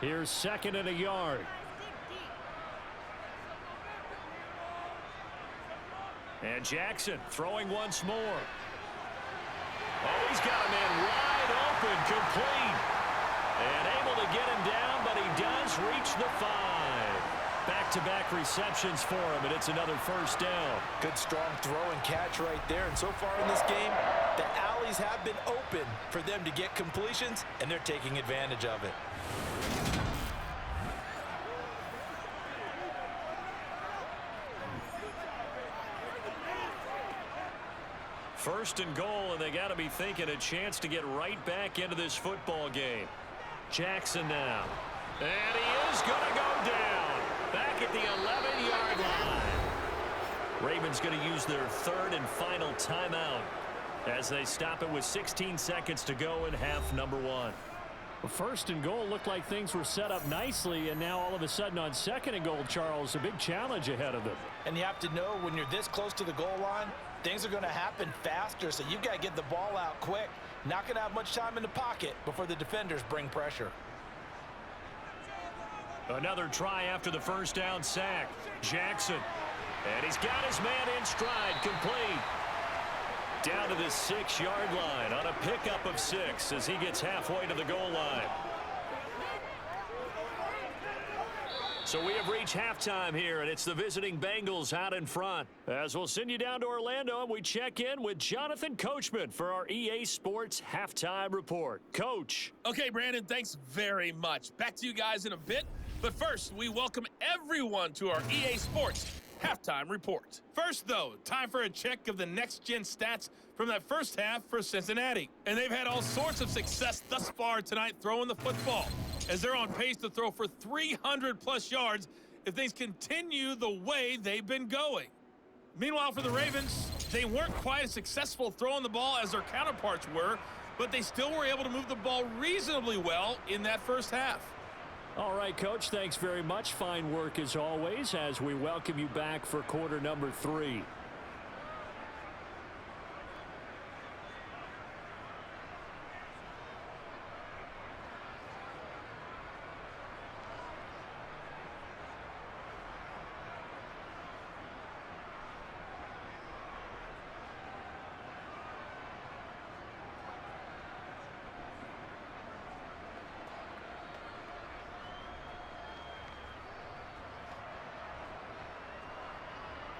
Here's 2nd and a yard. And Jackson throwing once more. Oh, he's got a man wide open, complete. And able to get him down, but he does reach the 5. Back-to-back receptions for him, and it's another 1st down. Good, strong throw and catch right there. And so far in this game, the alleys have been open for them to get completions, and they're taking advantage of it. First and goal, and they got to be thinking a chance to get right back into this football game. Jackson now. And he is going to go down. Back at the 11-yard line. Ravens going to use their 3rd and final timeout as they stop it with 16 seconds to go in half number 1. Well, 1st and goal looked like things were set up nicely, and now all of a sudden on 2nd and goal, Charles, a big challenge ahead of them. And you have to know when you're this close to the goal line, things are going to happen faster, so you've got to get the ball out quick. Not going to have much time in the pocket before the defenders bring pressure. Another try after the 1st down sack. Jackson. And he's got his man in stride, complete. Down to the 6-yard line on a pickup of 6 as he gets halfway to the goal line. So we have reached halftime here, and it's the visiting Bengals out in front. As we'll send you down to Orlando, and we check in with Jonathan Coachman for our EA Sports Halftime Report. Coach. Okay, Brandon, thanks very much. Back to you guys in a bit. But first, we welcome everyone to our EA Sports Halftime Report. First, though, time for a check of the next-gen stats from that first half for Cincinnati. And they've had all sorts of success thus far tonight throwing the football, as they're on pace to throw for 300-plus yards if things continue the way they've been going. Meanwhile, for the Ravens, they weren't quite as successful throwing the ball as their counterparts were, but they still were able to move the ball reasonably well in that first half. All right, Coach, thanks very much. Fine work as always as we welcome you back for quarter number 3.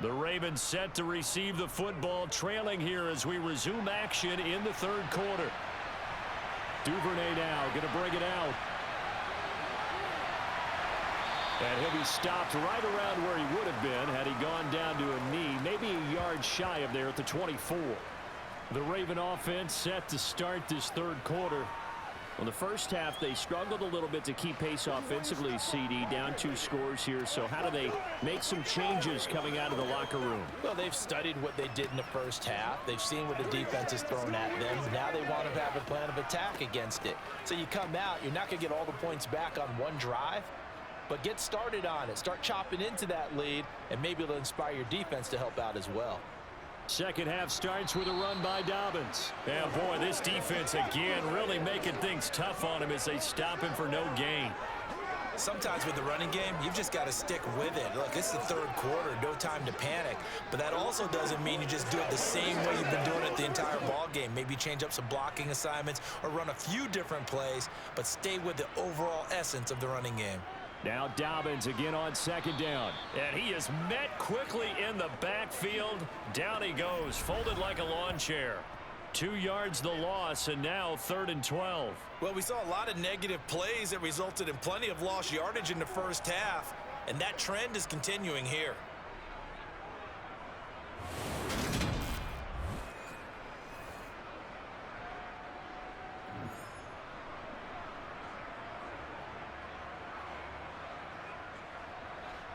The Ravens set to receive the football, trailing here as we resume action in the 3rd quarter. Duvernay now going to bring it out. And he'll be stopped right around where he would have been had he gone down to a knee, maybe a yard shy of there at the 24. The Raven offense set to start this 3rd quarter. Well, the first half, they struggled a little bit to keep pace offensively, CD, down 2 scores here. So how do they make some changes coming out of the locker room? Well, they've studied what they did in the first half. They've seen what the defense has thrown at them. Now they want to have a plan of attack against it. So you come out, you're not going to get all the points back on one drive, but get started on it. Start chopping into that lead, and maybe it'll inspire your defense to help out as well. Second half starts with a run by Dobbins. And boy, this defense again really making things tough on him as they stop him for no gain. Sometimes with the running game, you've just got to stick with it. Look, it's the 3rd quarter, no time to panic. But that also doesn't mean you just do it the same way you've been doing it the entire ball game. Maybe change up some blocking assignments or run a few different plays, but stay with the overall essence of the running game. Now Dobbins again on second down. And he is met quickly in the backfield. Down he goes, folded like a lawn chair. 2 yards the loss, and now 3rd and 12. Well, we saw a lot of negative plays that resulted in plenty of lost yardage in the first half, and that trend is continuing here.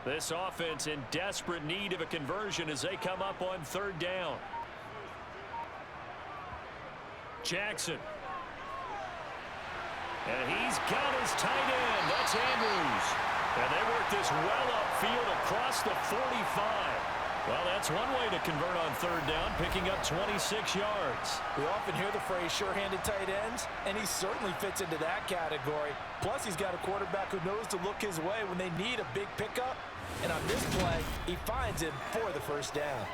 This offense in desperate need of a conversion as they come up on 3rd down. Jackson. And he's got his tight end. That's Andrews. And they work this well upfield across the 45. Well, that's one way to convert on 3rd down, picking up 26 yards. We often hear the phrase sure-handed tight ends, and he certainly fits into that category. Plus, he's got a quarterback who knows to look his way when they need a big pickup. And on this play, he finds him for the 1st down.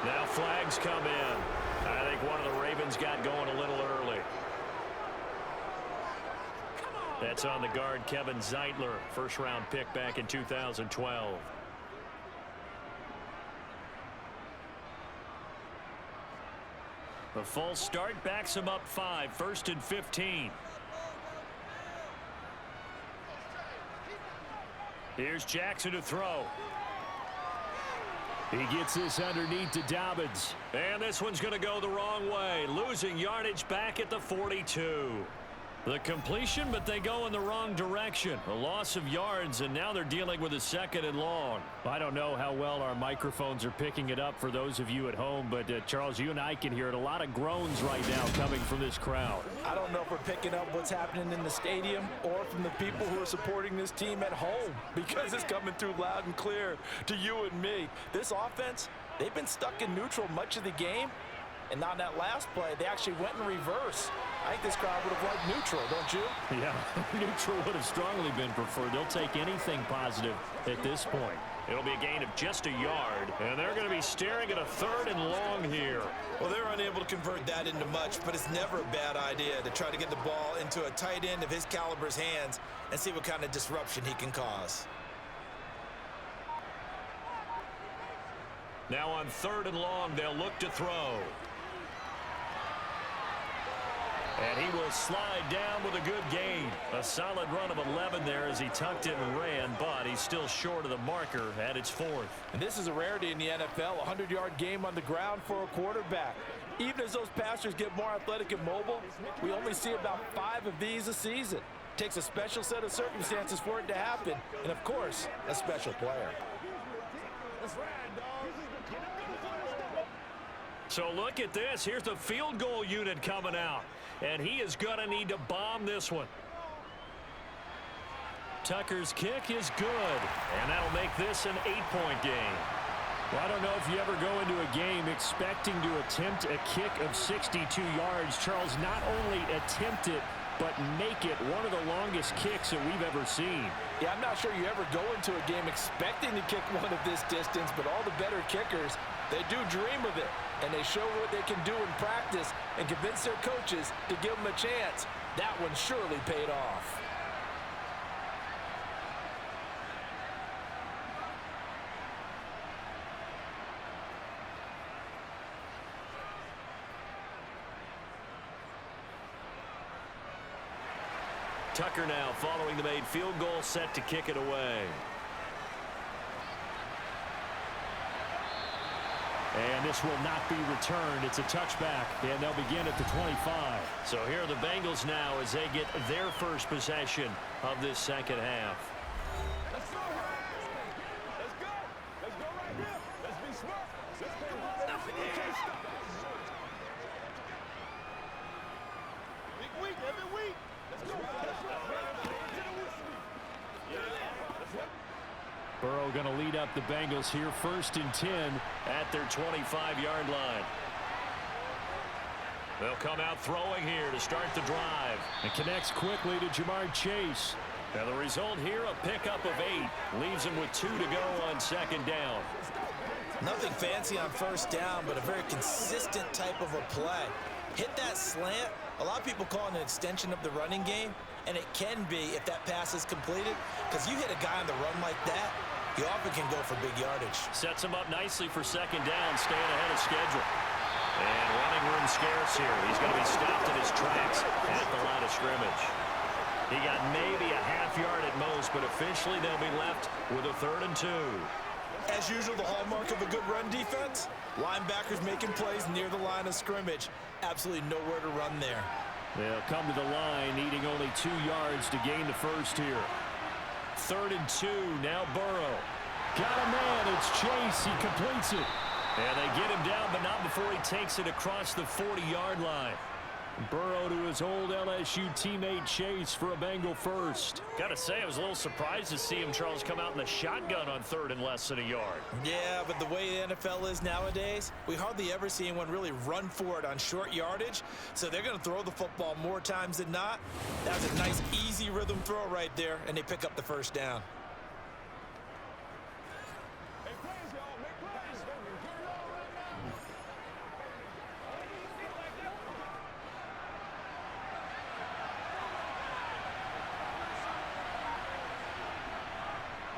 Now flags come in. I think one of the Ravens got going a little early. That's on the guard, Kevin Zeitler, 1st-round pick back in 2012. The false start backs him up 5, 1st and 15. Here's Jackson to throw. He gets this underneath to Dobbins. And this one's going to go the wrong way. Losing yardage back at the 42. The completion, but they go in the wrong direction. A loss of yards, and now they're dealing with a 2nd and long. I don't know how well our microphones are picking it up for those of you at home, but Charles, you and I can hear it. A lot of groans right now coming from this crowd. I don't know if we're picking up what's happening in the stadium or from the people who are supporting this team at home, because it's coming through loud and clear to you and me. This offense, they've been stuck in neutral much of the game. And on that last play, they actually went in reverse. I think this crowd would have liked neutral, don't you? Yeah, neutral would have strongly been preferred. They'll take anything positive at this point. It'll be a gain of just a yard, and they're going to be staring at a 3rd and long here. Well, they're unable to convert that into much, but it's never a bad idea to try to get the ball into a tight end of his caliber's hands and see what kind of disruption he can cause. Now on 3rd and long, they'll look to throw. And he will slide down with a good gain. A solid run of 11 there as he tucked it and ran, but he's still short of the marker at its 4th. And this is a rarity in the NFL, a 100-yard game on the ground for a quarterback. Even as those passers get more athletic and mobile, we only see about 5 of these a season. It takes a special set of circumstances for it to happen, and of course, a special player. So look at this. Here's the field goal unit coming out. And he is going to need to bomb this one. Tucker's kick is good. And that'll make this an 8-point game. Well, I don't know if you ever go into a game expecting to attempt a kick of 62 yards. Charles, not only attempt it, but make it one of the longest kicks that we've ever seen. Yeah, I'm not sure you ever go into a game expecting to kick one of this distance, but all the better kickers, they do dream of it. And they show what they can do in practice and convince their coaches to give them a chance. That one surely paid off. Tucker now following the made field goal, set to kick it away. And this will not be returned. It's a touchback, and they'll begin at the 25. So here are the Bengals now as they get their first possession of this 2nd half. Let's go. Let's go. Let's go right now. Let's be smart. Let's go. Nothing here. Big week, every week. Let's go. Burrow going to lead up the Bengals here, 1st and 10 at their 25-yard line. They'll come out throwing here to start the drive. And connects quickly to Jamar Chase. Now the result here, a pickup of 8. Leaves him with 2 to go on second down. Nothing fancy on first down, but a very consistent type of a play. Hit that slant. A lot of people call it an extension of the running game, and it can be if that pass is completed, because you hit a guy on the run like that, you often can go for big yardage. Sets him up nicely for second down, staying ahead of schedule. And running room scarce here. He's going to be stopped in his tracks at the line of scrimmage. He got maybe a half yard at most, but officially they'll be left with a 3rd and 2. As usual, the hallmark of a good run defense, linebackers making plays near the line of scrimmage. Absolutely nowhere to run there. They'll come to the line, needing only 2 yards to gain the first here. 3rd and 2, now Burrow. Got a man, it's Chase, he completes it. And they get him down, but not before he takes it across the 40-yard line. Burrow to his old LSU teammate Chase for a Bengal first. Got to say, I was a little surprised to see him, Charles, come out in the shotgun on 3rd and less than a yard. Yeah, but the way the NFL is nowadays, we hardly ever see anyone really run for it on short yardage. So they're going to throw the football more times than not. That was a nice, easy rhythm throw right there, and they pick up the first down.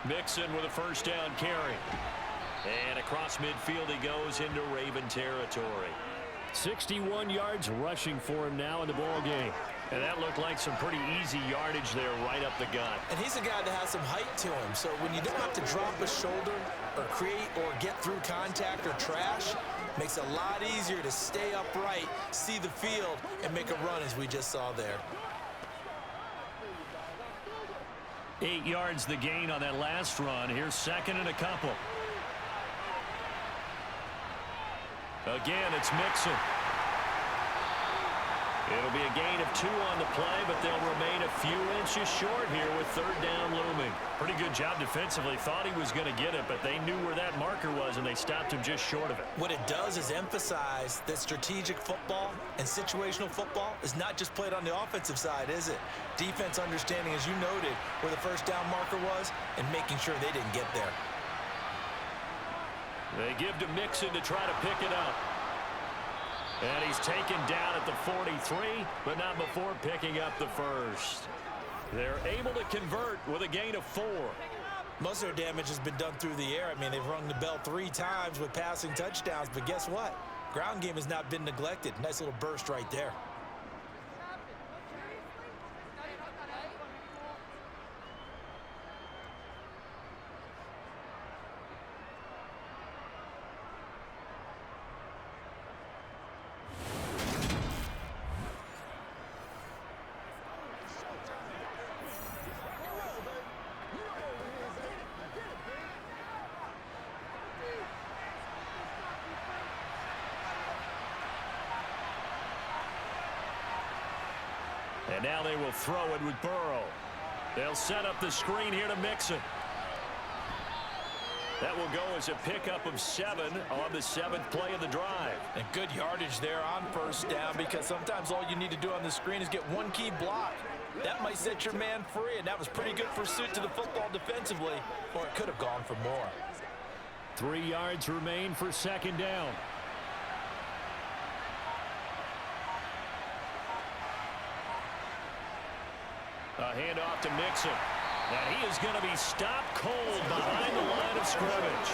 Mixon with a first down carry. And across midfield he goes into Raven territory. 61 yards rushing for him now in the ball game. And that looked like some pretty easy yardage there right up the gut. And he's a guy that has some height to him. So when you don't have to drop a shoulder or create or get through contact or trash, makes it a lot easier to stay upright, see the field, and make a run as we just saw there. 8 yards the gain on that last run. Here's 2nd and a couple. Again, it's Mixon. It'll be a gain of 2 on the play, but they'll remain a few inches short here with 3rd down looming. Pretty good job defensively. Thought he was going to get it, but they knew where that marker was, and they stopped him just short of it. What it does is emphasize that strategic football and situational football is not just played on the offensive side, is it? Defense understanding, as you noted, where the first down marker was and making sure they didn't get there. They give to Mixon to try to pick it up. And he's taken down at the 43, but not before picking up the first. They're able to convert with a gain of 4. Most of their damage has been done through the air. I mean, they've rung the bell 3 times with passing touchdowns, but guess what? Ground game has not been neglected. Nice little burst right there. And now they will throw it with Burrow. They'll set up the screen here to Mixon. That will go as a pickup of 7 on the 7th play of the drive. And good yardage there on first down, because sometimes all you need to do on the screen is get one key block. That might set your man free, and that was pretty good pursuit to the football defensively, or it could have gone for more. 3 yards remain for 2nd down. A handoff to Mixon. And he is going to be stopped cold behind the line of scrimmage.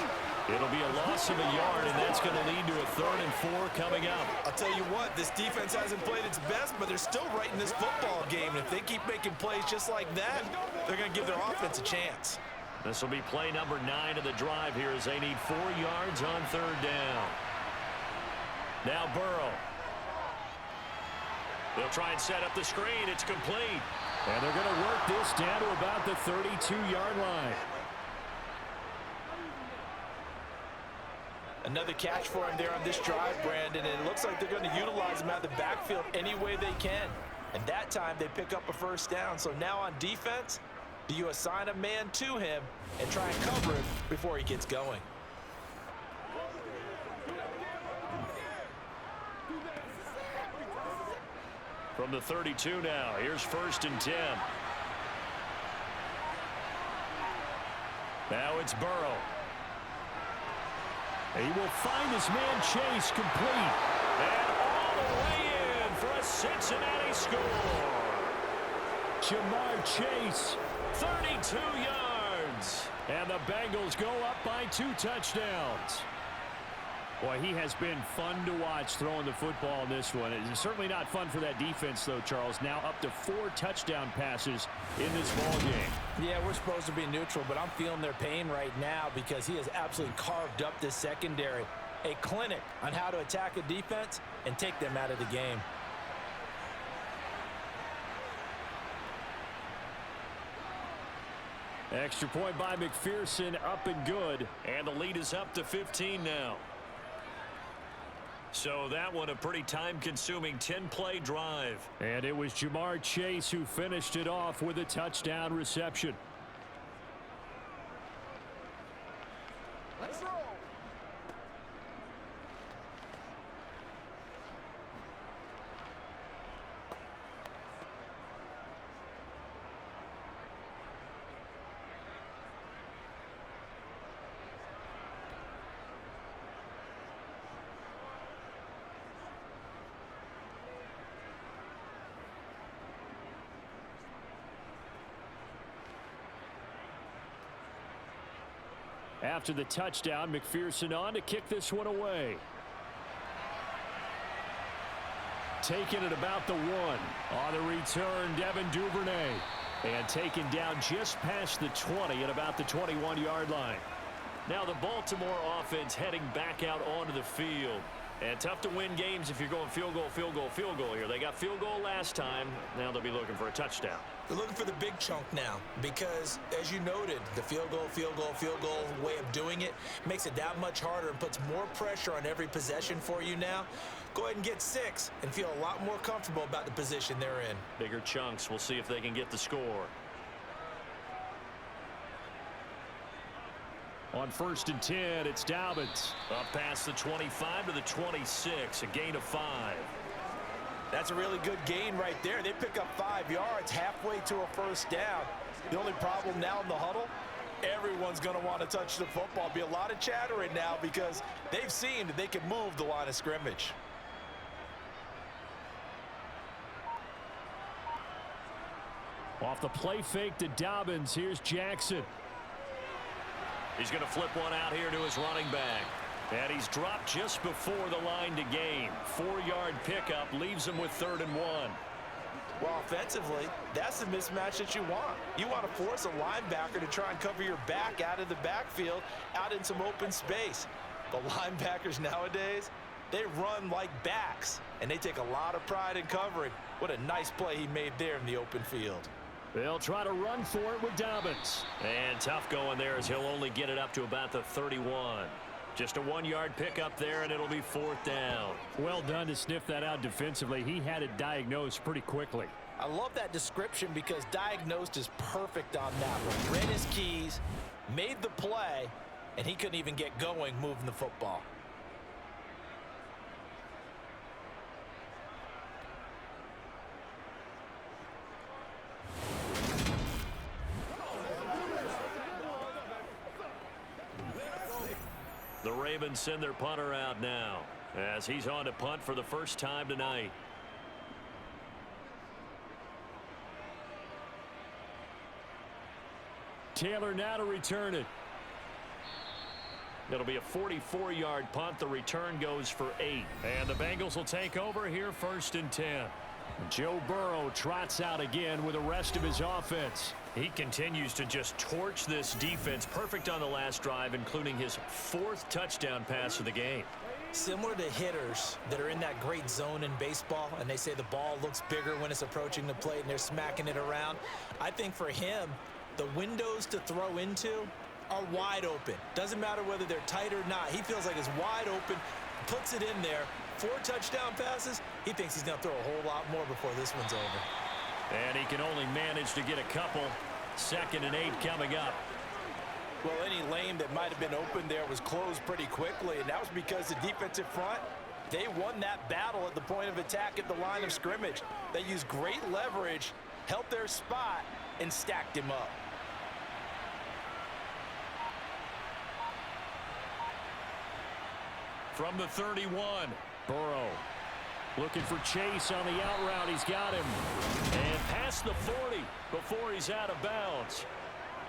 It'll be a loss of a yard, and that's going to lead to a 3rd and 4 coming up. I'll tell you what, this defense hasn't played its best, but they're still right in this football game. And if they keep making plays just like that, they're going to give their offense a chance. This will be play number 9 of the drive here as they need 4 yards on 3rd down. Now Burrow. They'll try and set up the screen. It's complete. And they're going to work this down to about the 32-yard line. Another catch for him there on this drive, Brandon, and it looks like they're going to utilize him out of the backfield any way they can. And that time they pick up a first down. So now on defense, do you assign a man to him and try and cover him before he gets going? From the 32 now, here's 1st and 10. Now it's Burrow. He will find his man Chase complete. And all the way in for a Cincinnati score. Jamar Chase, 32 yards. And the Bengals go up by 2 touchdowns. Boy, he has been fun to watch throwing the football in this one. It's certainly not fun for that defense, though, Charles. Now up to 4 touchdown passes in this ball game. Yeah, we're supposed to be neutral, but I'm feeling their pain right now because he has absolutely carved up this secondary. A clinic on how to attack a defense and take them out of the game. Extra point by McPherson, up and good. And the lead is up to 15 now. So that one a pretty time-consuming 10-play drive. And it was Jamar Chase who finished it off with a touchdown reception. Let's roll. After the touchdown, McPherson on to kick this one away. Taking it about the 1. On the return, Devin Duvernay. And taken down just past the 20 at about the 21-yard line. Now the Baltimore offense heading back out onto the field. And tough to win games if you're going field goal, field goal, field goal here. They got field goal last time. Now they'll be looking for a touchdown. They're looking for the big chunk now because, as you noted, the field goal way of doing it makes it that much harder and puts more pressure on every possession for you now. Go ahead and get 6 and feel a lot more comfortable about the position they're in. Bigger chunks. We'll see if they can get the score. On 1st and 10, it's Dobbins. Up past the 25 to the 26, a gain of 5. That's a really good gain right there. They pick up 5 yards halfway to a first down. The only problem now in the huddle, everyone's going to want to touch the football. Be a lot of chattering now because they've seen that they can move the line of scrimmage. Off the play fake to Dobbins, here's Jackson. He's going to flip one out here to his running back. And he's dropped just before the line to gain. 4-yard pickup leaves him with 3rd and 1. Well, offensively, that's the mismatch that you want. You want to force a linebacker to try and cover your back out of the backfield, out in some open space. The linebackers nowadays, they run like backs, and they take a lot of pride in covering. What a nice play he made there in the open field. They'll try to run for it with Dobbins. And tough going there as he'll only get it up to about the 31. Just a 1-yard pickup there, and it'll be 4th down. Well done to sniff that out defensively. He had it diagnosed pretty quickly. I love that description because diagnosed is perfect on that one. Read his keys, made the play, and he couldn't even get going moving the football. The Ravens send their punter out now as he's on to punt for the first time tonight. Taylor now to return it. It'll be a 44-yard punt. The return goes for 8. And the Bengals will take over here 1st and 10. Joe Burrow trots out again with the rest of his offense. He continues to just torch this defense. Perfect on the last drive, including his 4th touchdown pass of the game. Similar to hitters that are in that great zone in baseball, and they say the ball looks bigger when it's approaching the plate and they're smacking it around. I think for him, the windows to throw into are wide open. Doesn't matter whether they're tight or not. He feels like it's wide open, puts it in there. 4 touchdown passes. He thinks he's going to throw a whole lot more before this one's over. And he can only manage to get a couple. 2nd and 8 coming up. Well, any lane that might have been open there was closed pretty quickly, and that was because the defensive front, they won that battle at the point of attack at the line of scrimmage. They used great leverage, held their spot, and stacked him up. from the 31. Burrow looking for Chase on the out route. He's got him. And past the 40 before he's out of bounds.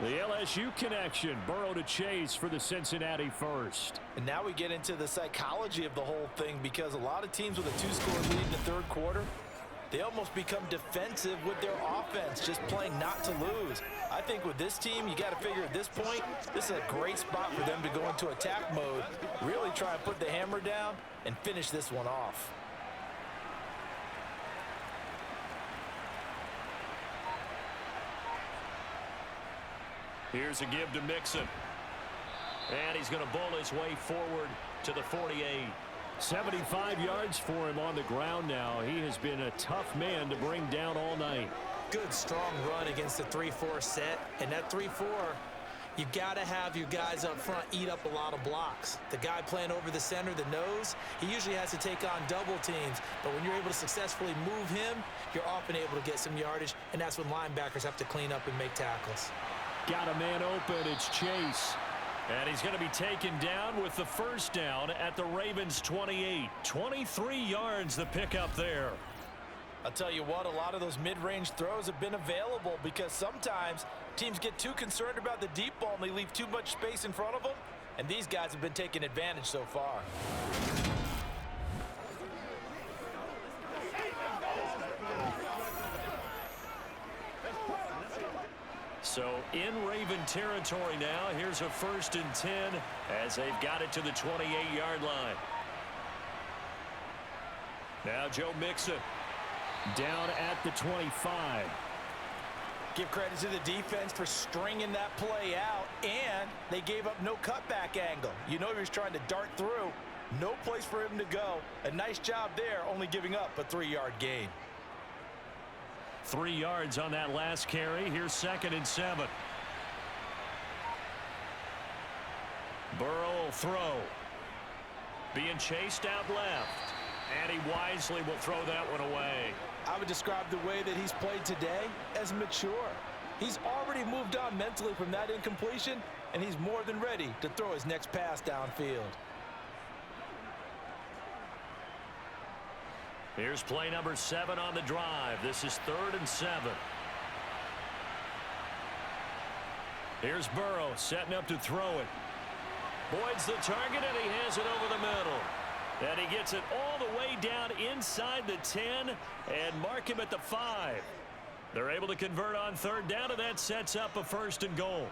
The LSU connection, Burrow to Chase for the Cincinnati first. And now we get into the psychology of the whole thing, because a lot of teams with a 2-score lead in the third quarter, they almost become defensive with their offense, just playing not to lose. I think with this team, you got to figure at this point, this is a great spot for them to go into attack mode, really try and put the hammer down and finish this one off. Here's a give to Mixon. And he's going to bull his way forward to the 48. 75 yards for him on the ground now. He has been a tough man to bring down all night. Good, strong run against the 3-4 set. And that 3-4, you've got to have your guys up front eat up a lot of blocks. The guy playing over the center, the nose, he usually has to take on double teams. But when you're able to successfully move him, you're often able to get some yardage. And that's when linebackers have to clean up and make tackles. Got a man open. It's Chase. And he's going to be taken down with the first down at the Ravens' 28. 23 yards the pickup there. I'll tell you what, a lot of those mid-range throws have been available, because sometimes teams get too concerned about the deep ball and they leave too much space in front of them. And these guys have been taking advantage so far. So in Raven territory now. Here's a 1st and 10 as they've got it to the 28-yard line. Now Joe Mixon down at the 25. Give credit to the defense for stringing that play out, and they gave up no cutback angle. You know he was trying to dart through. No place for him to go. A nice job there, only giving up a 3-yard gain. 3 yards on that last carry. Here's 2nd and 7. Burrow will throw. Being chased out left. And he wisely will throw that one away. I would describe the way that he's played today as mature. He's already moved on mentally from that incompletion, and he's more than ready to throw his next pass downfield. Here's play number 7 on the drive. This is 3rd and 7. Here's Burrow setting up to throw it. Boyd's the target, and he has it over the middle. And he gets it all the way down inside the 10 and mark him at the 5. They're able to convert on 3rd down, and that sets up a 1st and goal.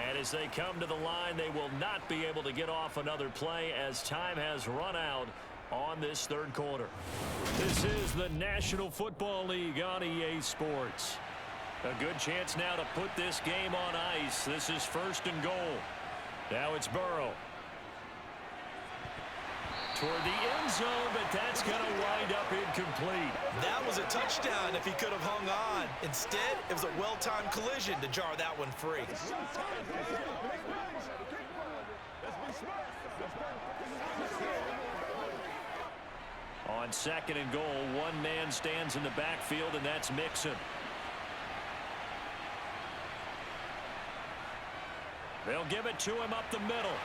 And as they come to the line, they will not be able to get off another play as time has run out on this 3rd quarter. This is the National Football League on EA Sports. A good chance now to put this game on ice. This is 1st and goal. Now it's Burrow. Toward the end zone, but that's going to wind up incomplete. That was a touchdown if he could have hung on. Instead, it was a well-timed collision to jar that one free. On 2nd and goal, one man stands in the backfield, and that's Mixon. They'll give it to him up the middle.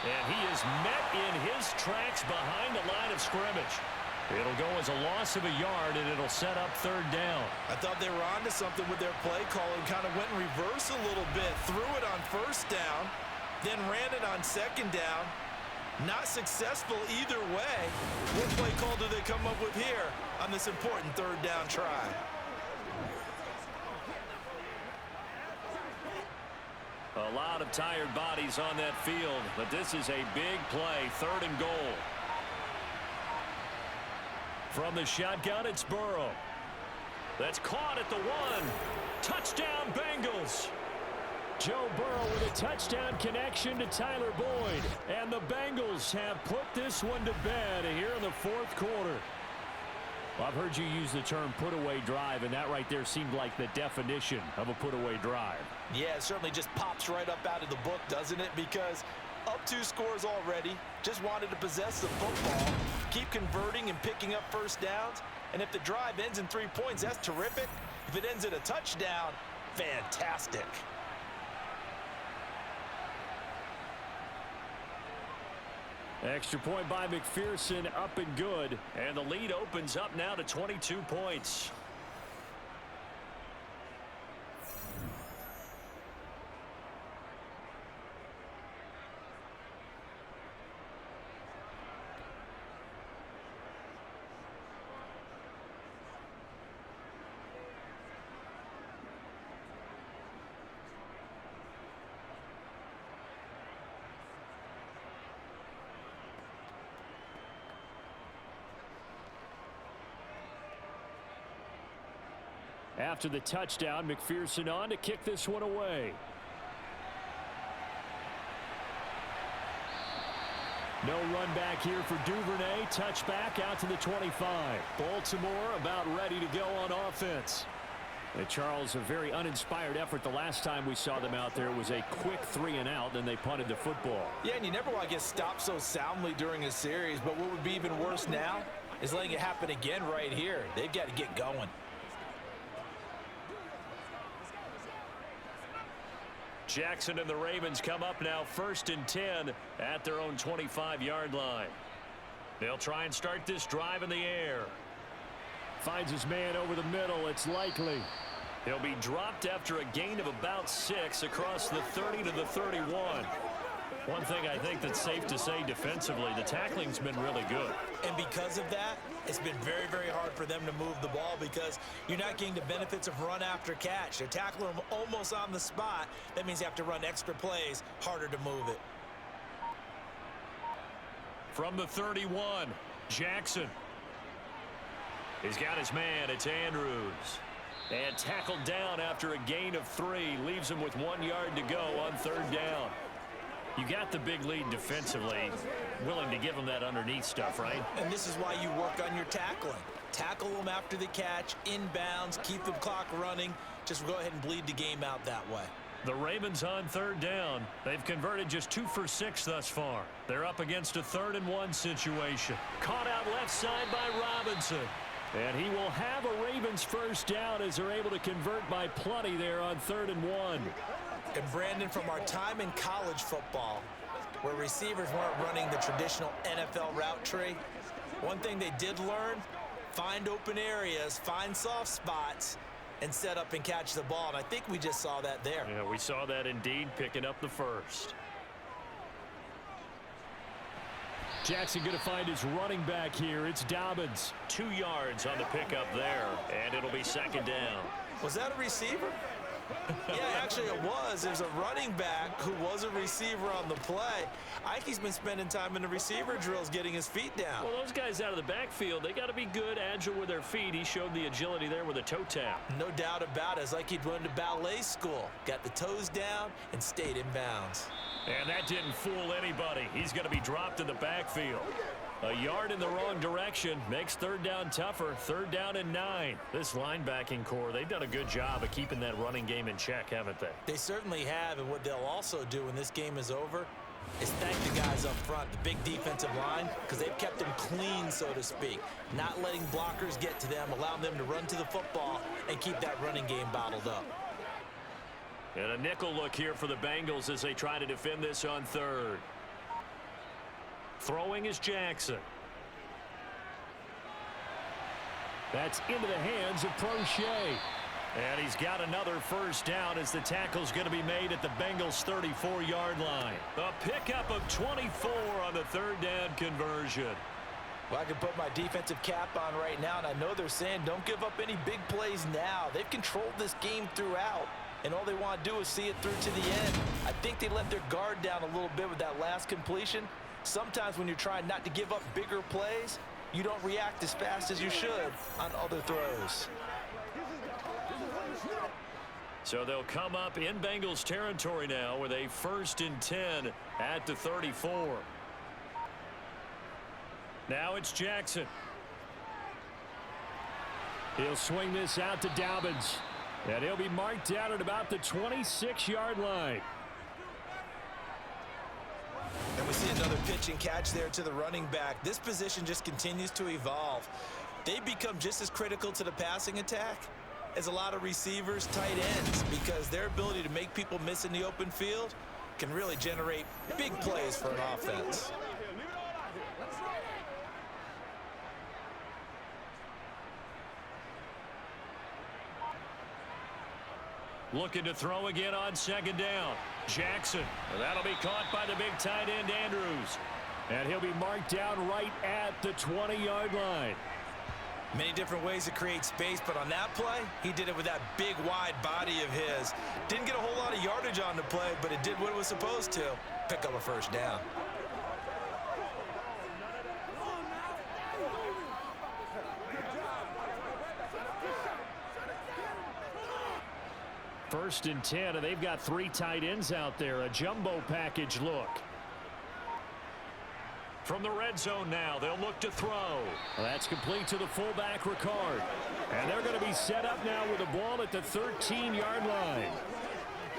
And he is met in his tracks behind the line of scrimmage. It'll go as a loss of a yard, and it'll set up 3rd down. I thought they were onto something with their play calling. Kind of went in reverse a little bit. Threw it on 1st down, then ran it on 2nd down. Not successful either way. What play call do they come up with here on this important 3rd down try? A lot of tired bodies on that field, but this is a big play, 3rd and goal. From the shotgun, it's Burrow. That's caught at the 1. Touchdown, Bengals. Joe Burrow with a touchdown connection to Tyler Boyd. And the Bengals have put this one to bed here in the 4th quarter. Well, I've heard you use the term put-away drive, and that right there seemed like the definition of a put-away drive. Yeah, it certainly just pops right up out of the book, doesn't it? Because up 2 scores already, just wanted to possess the football, Keep converting and picking up first downs. And if the drive ends in 3 points, that's terrific. If it ends in a touchdown, fantastic. Extra point by McPherson, up and good. And the lead opens up now to 22 points. After the touchdown, McPherson on to kick this one away. No run back here for Duvernay. Touchback out to the 25. Baltimore about ready to go on offense. And Charles, a very uninspired effort the last time we saw them out there. Was a quick 3 and out, then they punted the football. Yeah, and you never want to get stopped so soundly during a series, but what would be even worse now is letting it happen again right here. They've got to get going. Jackson and the Ravens come up now 1st and 10 at their own 25-yard line. They'll try and start this drive in the air. Finds his man over the middle. It's Likely. He'll be dropped after a gain of about 6 across the 30 to the 31. One thing I think that's safe to say defensively, the tackling's been really good. And because of that, it's been very, very hard for them to move the ball because you're not getting the benefits of run after catch. They're tackling them almost on the spot. That means you have to run extra plays, harder to move it. From the 31, Jackson. He's got his man. It's Andrews. And tackled down after a gain of 3. Leaves him with 1 yard to go on 3rd down. You got the big lead defensively. Willing to give them that underneath stuff, right? And this is why you work on your tackling. Tackle them after the catch, inbounds, keep the clock running. Just go ahead and bleed the game out that way. The Ravens on 3rd down. They've converted just 2 for 6 thus far. They're up against a 3rd and 1 situation. Caught out left side by Robinson. And he will have a Ravens first down as they're able to convert by plenty there on 3rd and 1. And Brandon, from our time in college football, where receivers weren't running the traditional NFL route tree, one thing they did learn, find open areas, find soft spots, and set up and catch the ball. And I think we just saw that there. Yeah, we saw that indeed, picking up the first. Jackson going to find his running back here. It's Dobbins. 2 yards on the pickup there, and it'll be 2nd down. Was that a receiver? Yeah, actually it was. There's a running back who was a receiver on the play. I think he's been spending time in the receiver drills getting his feet down. Well, those guys out of the backfield, they got to be good, agile with their feet. He showed the agility there with a toe tap. No doubt about it. It's like he'd run to ballet school. Got the toes down and stayed in bounds. And that didn't fool anybody. He's going to be dropped in the backfield. A yard in the wrong direction makes 3rd down tougher. 3rd down and 9. This linebacking core, they've done a good job of keeping that running game in check, haven't they? They certainly have, and what they'll also do when this game is over is thank the guys up front, the big defensive line, because they've kept them clean, so to speak. Not letting blockers get to them, allowing them to run to the football and keep that running game bottled up. And a nickel look here for the Bengals as they try to defend this on 3rd. Throwing is Jackson. That's into the hands of Prochet. And he's got another first down as the tackle's going to be made at the Bengals' 34-yard line. A pickup of 24 on the 3rd down conversion. Well, I can put my defensive cap on right now, and I know they're saying don't give up any big plays now. They've controlled this game throughout, and all they want to do is see it through to the end. I think they let their guard down a little bit with that last completion. Sometimes when you're trying not to give up bigger plays, you don't react as fast as you should on other throws. So they'll come up in Bengals territory now with a 1st and 10 at the 34. Now it's Jackson. He'll swing this out to Dobbins. And he'll be marked down at about the 26-yard line. And we We see another pitch and catch there to the running back. This position just continues to evolve. They become just as critical to the passing attack as a lot of receivers, tight ends, because their ability to make people miss in the open field can really generate big plays for an offense. Looking to throw again on second down. Jackson. That'll be caught by the big tight end, Andrews. And he'll be marked down right at the 20-yard line. Many different ways to create space, but on that play, he did it with that big, wide body of his. Didn't get a whole lot of yardage on the play, but it did what it was supposed to. Pick up a first down. First and 10, and they've got 3 tight ends out there. A jumbo package look. From the red zone now, they'll look to throw. Well, that's complete to the fullback, Ricard. And they're going to be set up now with the ball at the 13-yard line.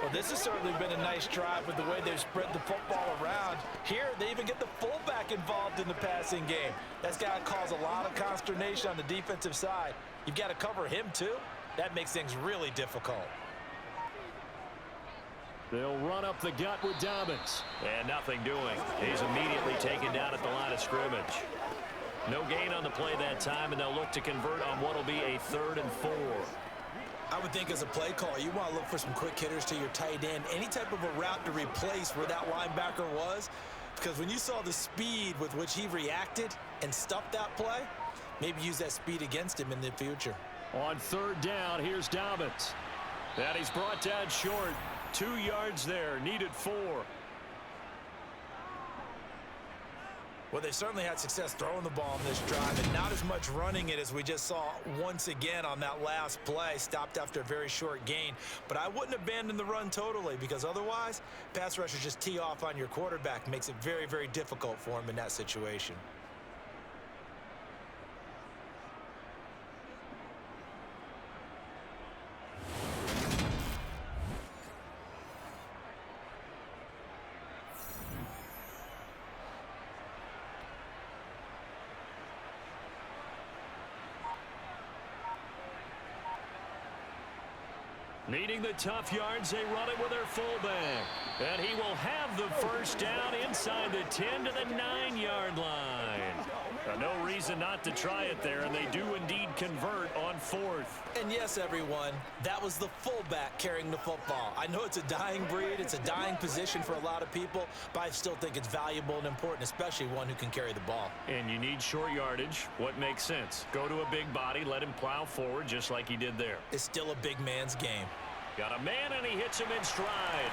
Well, this has certainly been a nice drive with the way they've spread the football around. Here, they even get the fullback involved in the passing game. That's got to cause a lot of consternation on the defensive side. You've got to cover him, too. That makes things really difficult. They'll run up the gut with Dobbins. And nothing doing. He's immediately taken down at the line of scrimmage. No gain on the play that time, and they'll look to convert on what will be a 3rd and 4. I would think as a play call, you want to look for some quick hitters to your tight end. Any type of a route to replace where that linebacker was. Because when you saw the speed with which he reacted and stuffed that play, maybe use that speed against him in the future. On 3rd down, here's Dobbins. And he's brought down short. 2 yards there, needed 4. Well, they certainly had success throwing the ball in this drive, and not as much running it as we just saw once again on that last play. Stopped after a very short gain. But I wouldn't abandon the run totally, because otherwise, pass rushers just tee off on your quarterback. Makes it very, very difficult for him in that situation. Needing the tough yards, they run it with their fullback. And he will have the first down inside the 10 to the 9-yard line. No reason not to try it there, and they do indeed convert on 4th. And yes, everyone, that was the fullback carrying the football. I know it's a dying breed, it's a dying position for a lot of people, but I still think it's valuable and important, especially one who can carry the ball. And you need short yardage. What makes sense? Go to a big body, let him plow forward just like he did there. It's still a big man's game. Got a man, and he hits him in stride.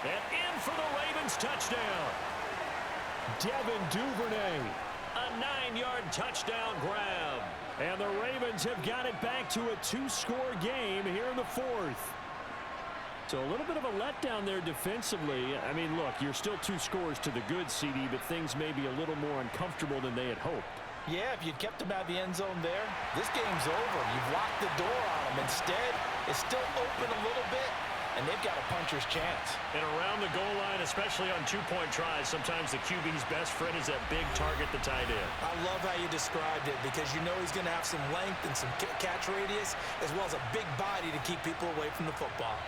And in for the Ravens touchdown. Devin Duvernay. A 9-yard touchdown grab. And the Ravens have got it back to a 2-score game here in the 4th. So a little bit of a letdown there defensively. I mean, look, you're still 2 scores to the good, CD, but things may be a little more uncomfortable than they had hoped. Yeah, if you'd kept him out of the end zone there, this game's over. You've locked the door on him. Instead, it's still open a little bit, and they've got a puncher's chance. And around the goal line, especially on 2-point tries, sometimes the QB's best friend is that big target, the tight end. I love how you described it, because you know he's going to have some length and some catch radius, as well as a big body to keep people away from the football.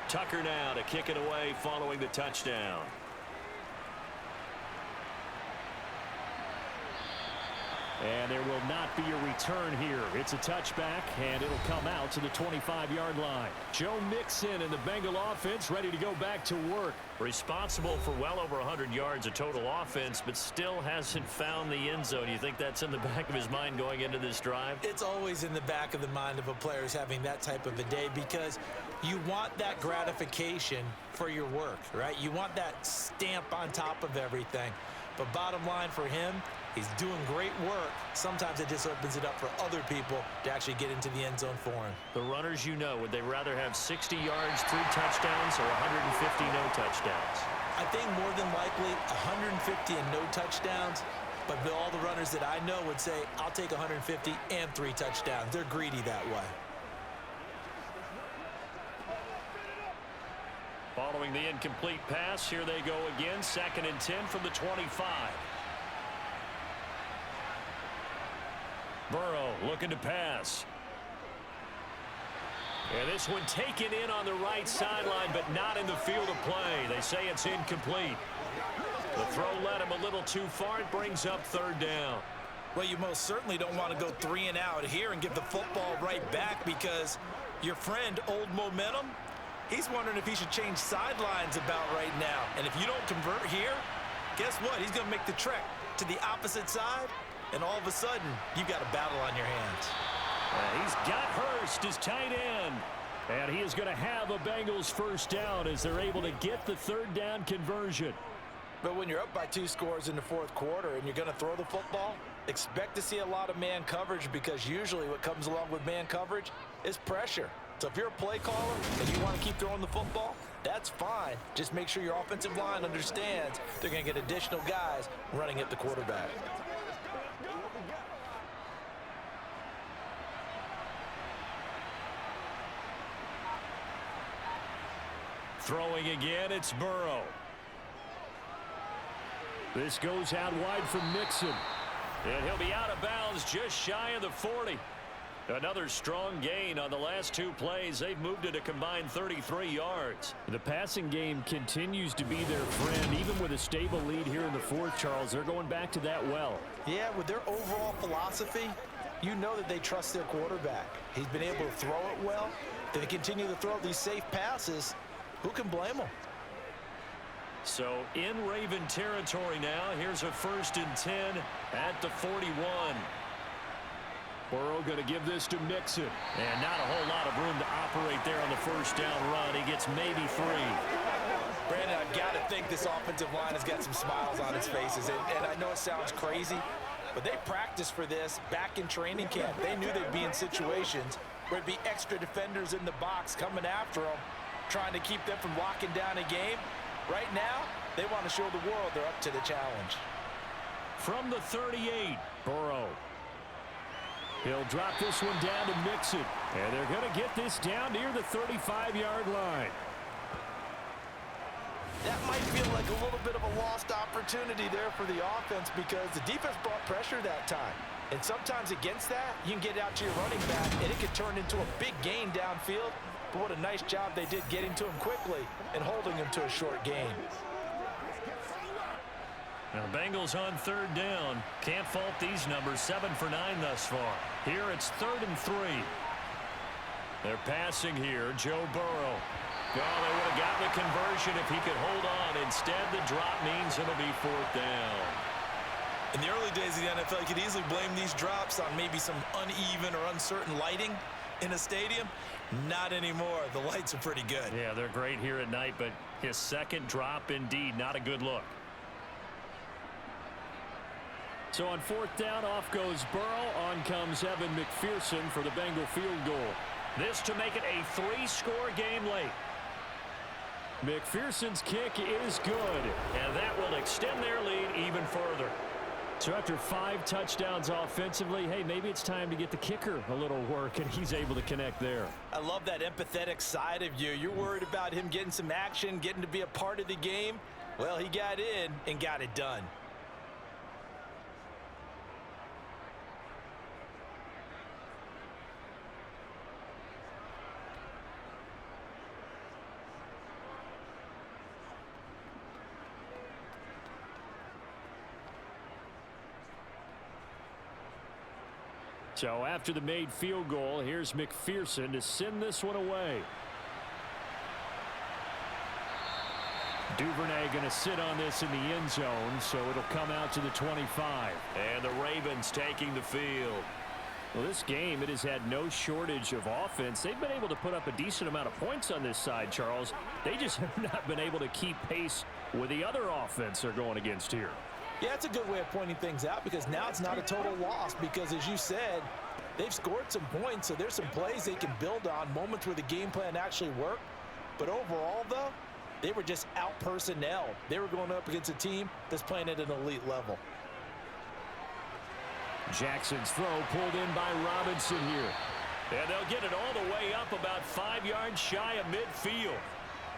Tucker now to kick it away following the touchdown. And there will not be a return here. It's a touchback, and it'll come out to the 25-yard line. Joe Mixon and the Bengal offense ready to go back to work. Responsible for well over 100 yards of total offense, but still hasn't found the end zone. You think that's in the back of his mind going into this drive? It's always in the back of the mind of a player who's having that type of a day, because you want that gratification for your work, right? You want that stamp on top of everything. But bottom line for him, He's doing great work. Sometimes it just opens it up for other people to actually get into the end zone for him. The runners, you know, would they rather have 60 yards, 3 touchdowns, or 150 no touchdowns? I think more than likely 150 and no touchdowns. But all the runners that I know would say, I'll take 150 and 3 touchdowns. They're greedy that way. Following the incomplete pass, here they go again. 2nd and 10 from the 25. Burrow looking to pass. And this one taken in on the right sideline, but not in the field of play. They say it's incomplete. The throw led him a little too far. It brings up 3rd down. Well, you most certainly don't want to go 3 and out here and give the football right back because your friend, Old Momentum, he's wondering if he should change sidelines about right now. And if you don't convert here, guess what? He's going to make the trek to the opposite side, and all of a sudden, you've got a battle on your hands. He's got Hurst, his tight end. And he is going to have a Bengals 1st down as they're able to get the 3rd down conversion. But when you're up by 2 scores in the 4th quarter and you're going to throw the football, expect to see a lot of man coverage because usually what comes along with man coverage is pressure. So if you're a play caller and you want to keep throwing the football, that's fine. Just make sure your offensive line understands they're going to get additional guys running at the quarterback. Throwing again, it's Burrow. This goes out wide from Mixon. And he'll be out of bounds just shy of the 40. Another strong gain on the last 2 plays. They've moved it a combined 33 yards. The passing game continues to be their friend. Even with a stable lead here in the 4th, Charles, they're going back to that well. Yeah, with their overall philosophy, you know that they trust their quarterback. He's been able to throw it well. They continue to throw these safe passes. Who can blame them? So in Raven territory now. Here's a 1st and 10 at the 41. Burrow going to give this to Mixon. And not a whole lot of room to operate there on the 1st down run. He gets maybe 3. Brandon, I've got to think this offensive line has got some smiles on its faces. And I know it sounds crazy, but they practiced for this back in training camp. They knew they'd be in situations where it'd be extra defenders in the box coming after them, trying to keep them from locking down a game. Right now, they want to show the world they're up to the challenge. From the 38, Burrow. He'll drop this one down to Mixon. And they're going to get this down near the 35-yard line. That might feel like a little bit of a lost opportunity there for the offense because the defense brought pressure that time. And sometimes against that, you can get out to your running back, and it could turn into a big gain downfield. But what a nice job they did getting to him quickly and holding him to a short gain. Now, Bengals on 3rd down. Can't fault these numbers. 7 for 9 thus far. Here it's 3rd and 3. They're passing here. Joe Burrow. Oh, they would have gotten the conversion if he could hold on. Instead, the drop means it'll be 4th down. In the early days of the NFL, you could easily blame these drops on maybe some uneven or uncertain lighting in a stadium. Not anymore. The lights are pretty good. Yeah, they're great here at night, but his 2nd drop, indeed, not a good look. So on 4th down, off goes Burrow. On comes Evan McPherson for the Bengal field goal. This to make it a 3-score game late. McPherson's kick is good, and that will extend their lead even further. So after 5 touchdowns offensively, hey, maybe it's time to get the kicker a little work, and he's able to connect there. I love that empathetic side of you. You're worried about him getting some action, getting to be a part of the game. Well, he got in and got it done. So after the made field goal, here's McPherson to send this one away. Duvernay going to sit on this in the end zone, so it'll come out to the 25. And the Ravens taking the field. Well, this game, it has had no shortage of offense. They've been able to put up a decent amount of points on this side, Charles. They just have not been able to keep pace with the other offense they're going against here. Yeah, it's a good way of pointing things out because now it's not a total loss because, as you said, they've scored some points, so there's some plays they can build on, moments where the game plan actually worked. But overall, though, they were just out-personnel. They were going up against a team that's playing at an elite level. Jackson's throw pulled in by Robinson here. And they'll get it all the way up about 5 yards shy of midfield.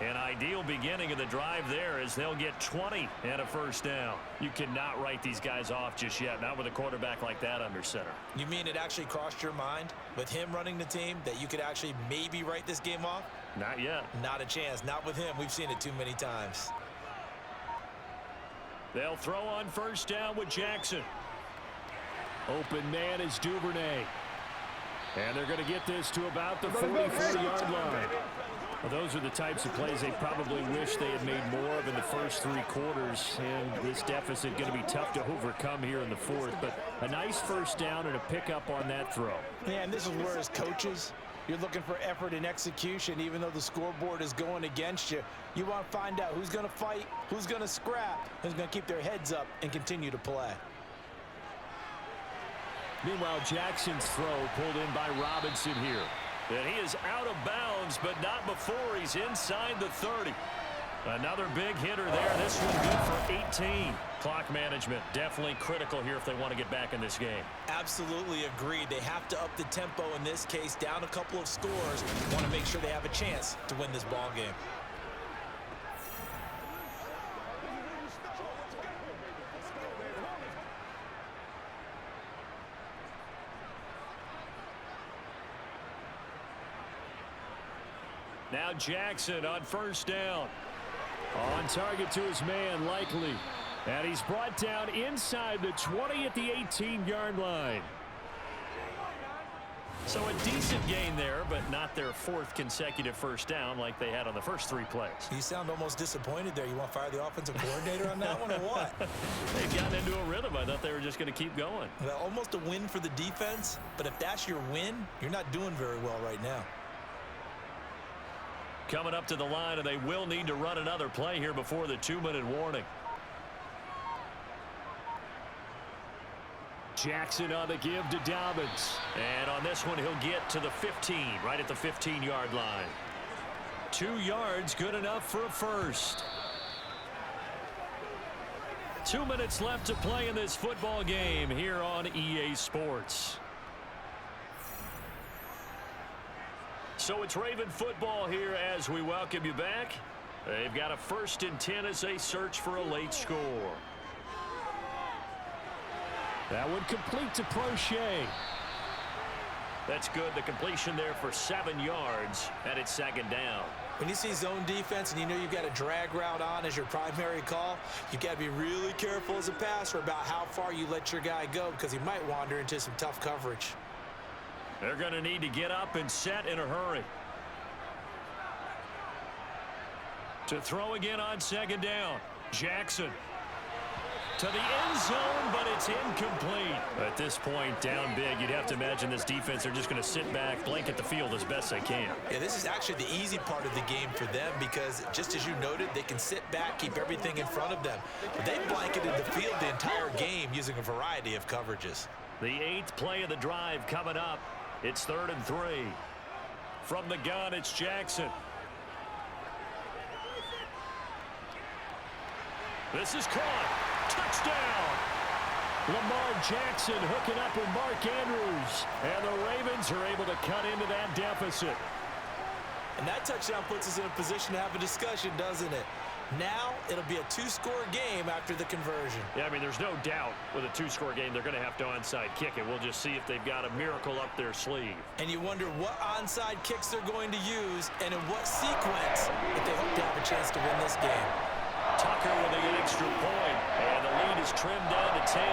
An ideal beginning of the drive there as they'll get 20 and a first down. You cannot write these guys off just yet, not with a quarterback like that under center. You mean it actually crossed your mind with him running the team that you could actually maybe write this game off? Not yet. Not a chance. Not with him. We've seen it too many times. They'll throw on first down with Jackson. Open man is Duvernay. And they're going to get this to about the 44-yard line. Well, those are the types of plays they probably wish they had made more of in the first 3 quarters. And this deficit going to be tough to overcome here in the fourth. But a nice first down and a pickup on that throw. Yeah, and this is where, as coaches, you're looking for effort and execution. Even though the scoreboard is going against you, you want to find out who's going to fight, who's going to scrap, who's going to keep their heads up and continue to play. Meanwhile, Jackson's throw pulled in by Robinson here. And he is out of bounds, but not before he's inside the 30. Another big hitter there. This one good for 18. Clock management definitely critical here if they want to get back in this game. Absolutely agreed. They have to up the tempo in this case, down a couple of scores. Want to make sure they have a chance to win this ball game. Now Jackson on first down. On target to his man, Likely. And he's brought down inside the 20 at the 18-yard line. So a decent gain there, but not their 4th consecutive first down like they had on the first 3 plays. You sound almost disappointed there. You want to fire the offensive coordinator on that one or what? They've gotten into a rhythm. I thought they were just going to keep going. Well, almost a win for the defense, but if that's your win, you're not doing very well right now. Coming up to the line, and they will need to run another play here before the 2-minute warning. Jackson on the give to Dobbins. And on this one, he'll get to the 15, right at the 15-yard line. 2 yards, good enough for a first. 2 minutes left to play in this football game here on EA Sports. So it's Raven football here as we welcome you back. They've got a 1st and 10 as they search for a late score. That one complete to Prochet. That's good. The completion there for 7 yards, and it's 2nd down. When you see zone defense and you know you've got a drag route on as your primary call, you've got to be really careful as a passer about how far you let your guy go because he might wander into some tough coverage. They're going to need to get up and set in a hurry. To throw again on 2nd down. Jackson to the end zone, but it's incomplete. At this point, down big, you'd have to imagine this defense are just going to sit back, blanket the field as best they can. Yeah, this is actually the easy part of the game for them because, just as you noted, they can sit back, keep everything in front of them. But they blanketed the field the entire game using a variety of coverages. The 8th play of the drive coming up. It's 3rd and 3. From the gun, it's Jackson. This is caught. Touchdown. Lamar Jackson hooking up with Mark Andrews. And the Ravens are able to cut into that deficit. And that touchdown puts us in a position to have a discussion, doesn't it? Now it'll be a 2-score game after the conversion. Yeah, I mean, there's no doubt with a 2-score game they're going to have to onside kick it. We'll just see if they've got a miracle up their sleeve. And you wonder what onside kicks they're going to use and in what sequence if they hope to have a chance to win this game. Tucker with an extra point, and the lead is trimmed down to 10.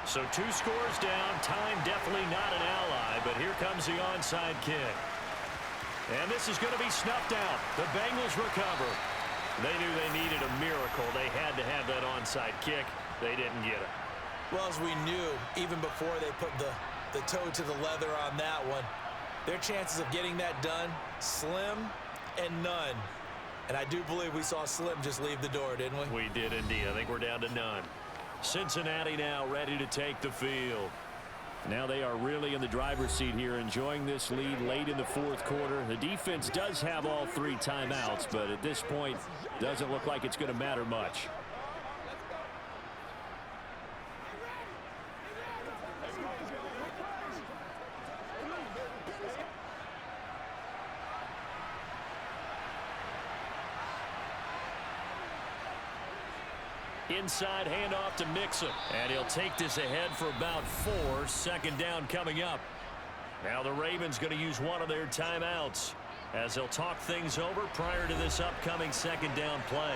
So 2 scores down. Time definitely not an ally, but here comes the onside kick. And this is going to be snuffed out. The Bengals recover. They knew they needed a miracle. They had to have that onside kick. They didn't get it. Well, as we knew, even before they put the toe to the leather on that one, their chances of getting that done, slim and none. And I do believe we saw Slim just leave the door, didn't we? We did indeed. I think we're down to none. Cincinnati now ready to take the field. Now they are really in the driver's seat here, enjoying this lead late in the fourth quarter. The defense does have all 3 timeouts, but at this point, doesn't look like it's going to matter much. Inside handoff to Mixon. And he'll take this ahead for about 4. Second down coming up. Now the Ravens going to use one of their timeouts as they'll talk things over prior to this upcoming second down play.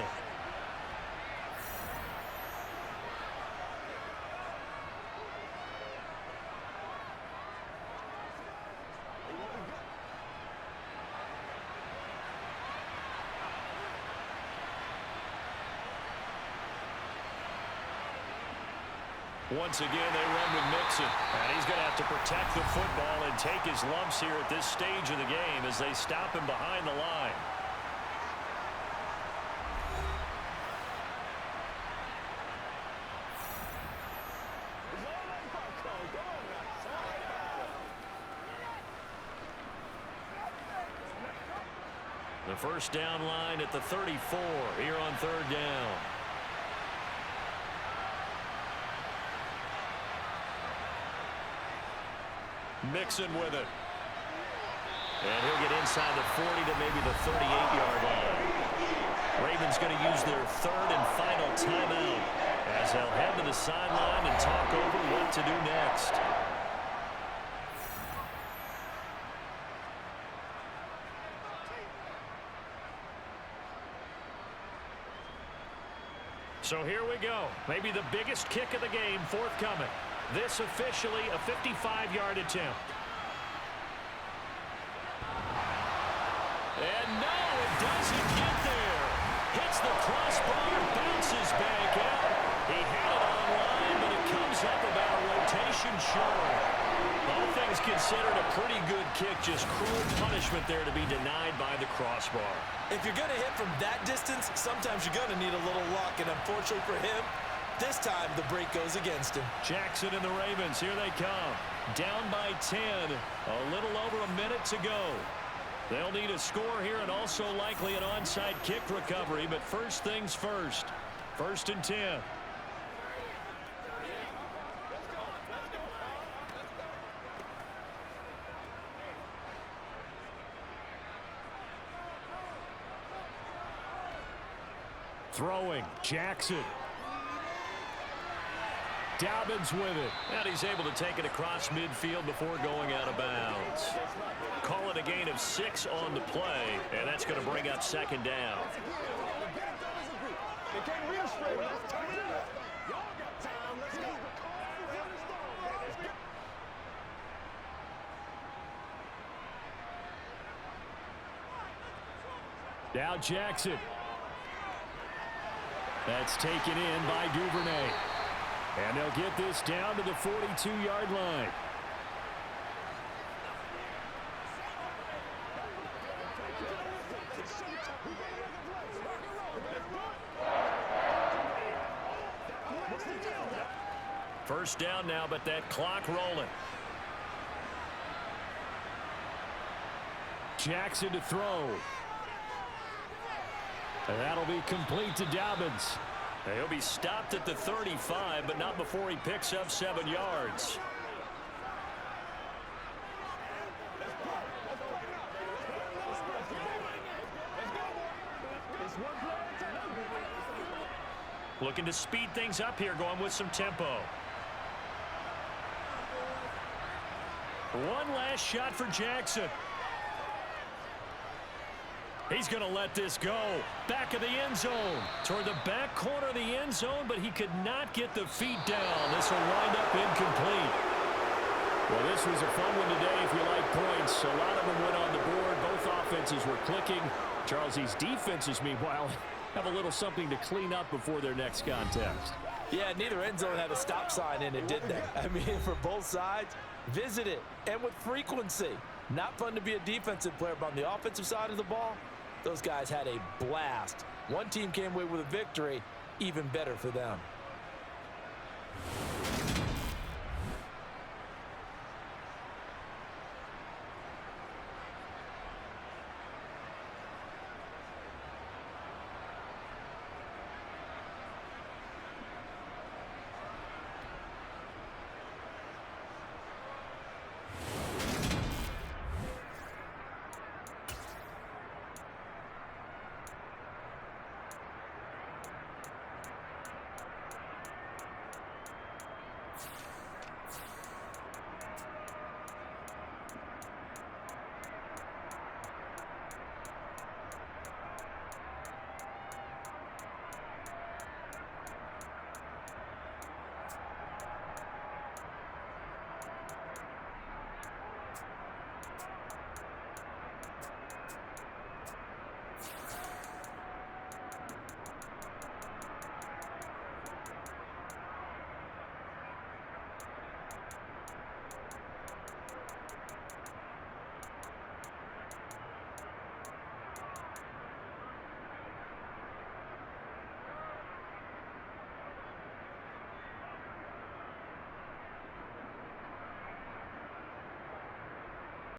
Once again, they run with Mixon. And he's going to have to protect the football and take his lumps here at this stage of the game as they stop him behind the line. The first down line at the 34 here on third down. Mixon with it. And he'll get inside the 40 to maybe the 38-yard line. Ravens going to use their third and final timeout as they'll head to the sideline and talk over what to do next. So here we go. Maybe the biggest kick of the game forthcoming. This officially a 55-yard attempt. And no, it doesn't get there. Hits the crossbar, bounces back out. He had it online, but it comes up about a rotation short. All things considered, a pretty good kick. Just cruel punishment there to be denied by the crossbar. If you're going to hit from that distance, sometimes you're going to need a little luck. And unfortunately for him, this time the break goes against him. Jackson and the Ravens, here they come. Down by 10, a little over a minute to go. They'll need a score here and also likely an onside kick recovery, but first things first. 1st and 10. Throwing, Jackson. Dobbins with it. And he's able to take it across midfield before going out of bounds. Call it a gain of 6 on the play, and that's going to bring up second down. Now Jackson. That's taken in by Duvernay. And they'll get this down to the 42-yard line. First down now, but that clock rolling. Jackson to throw. And that'll be complete to Dobbins. He'll be stopped at the 35, but not before he picks up 7 yards. Looking to speed things up here, going with some tempo. One last shot for Jackson. He's going to let this go. Back of the end zone. Toward the back corner of the end zone, but he could not get the feet down. This will wind up incomplete. Well, this was a fun one today if you like points. A lot of them went on the board. Both offenses were clicking. Charles, these defenses, meanwhile, have a little something to clean up before their next contest. Yeah, neither end zone had a stop sign in it, did they? I mean, for both sides, visit it, and with frequency. Not fun to be a defensive player, but on the offensive side of the ball, those guys had a blast. One team came away with a victory, even better for them.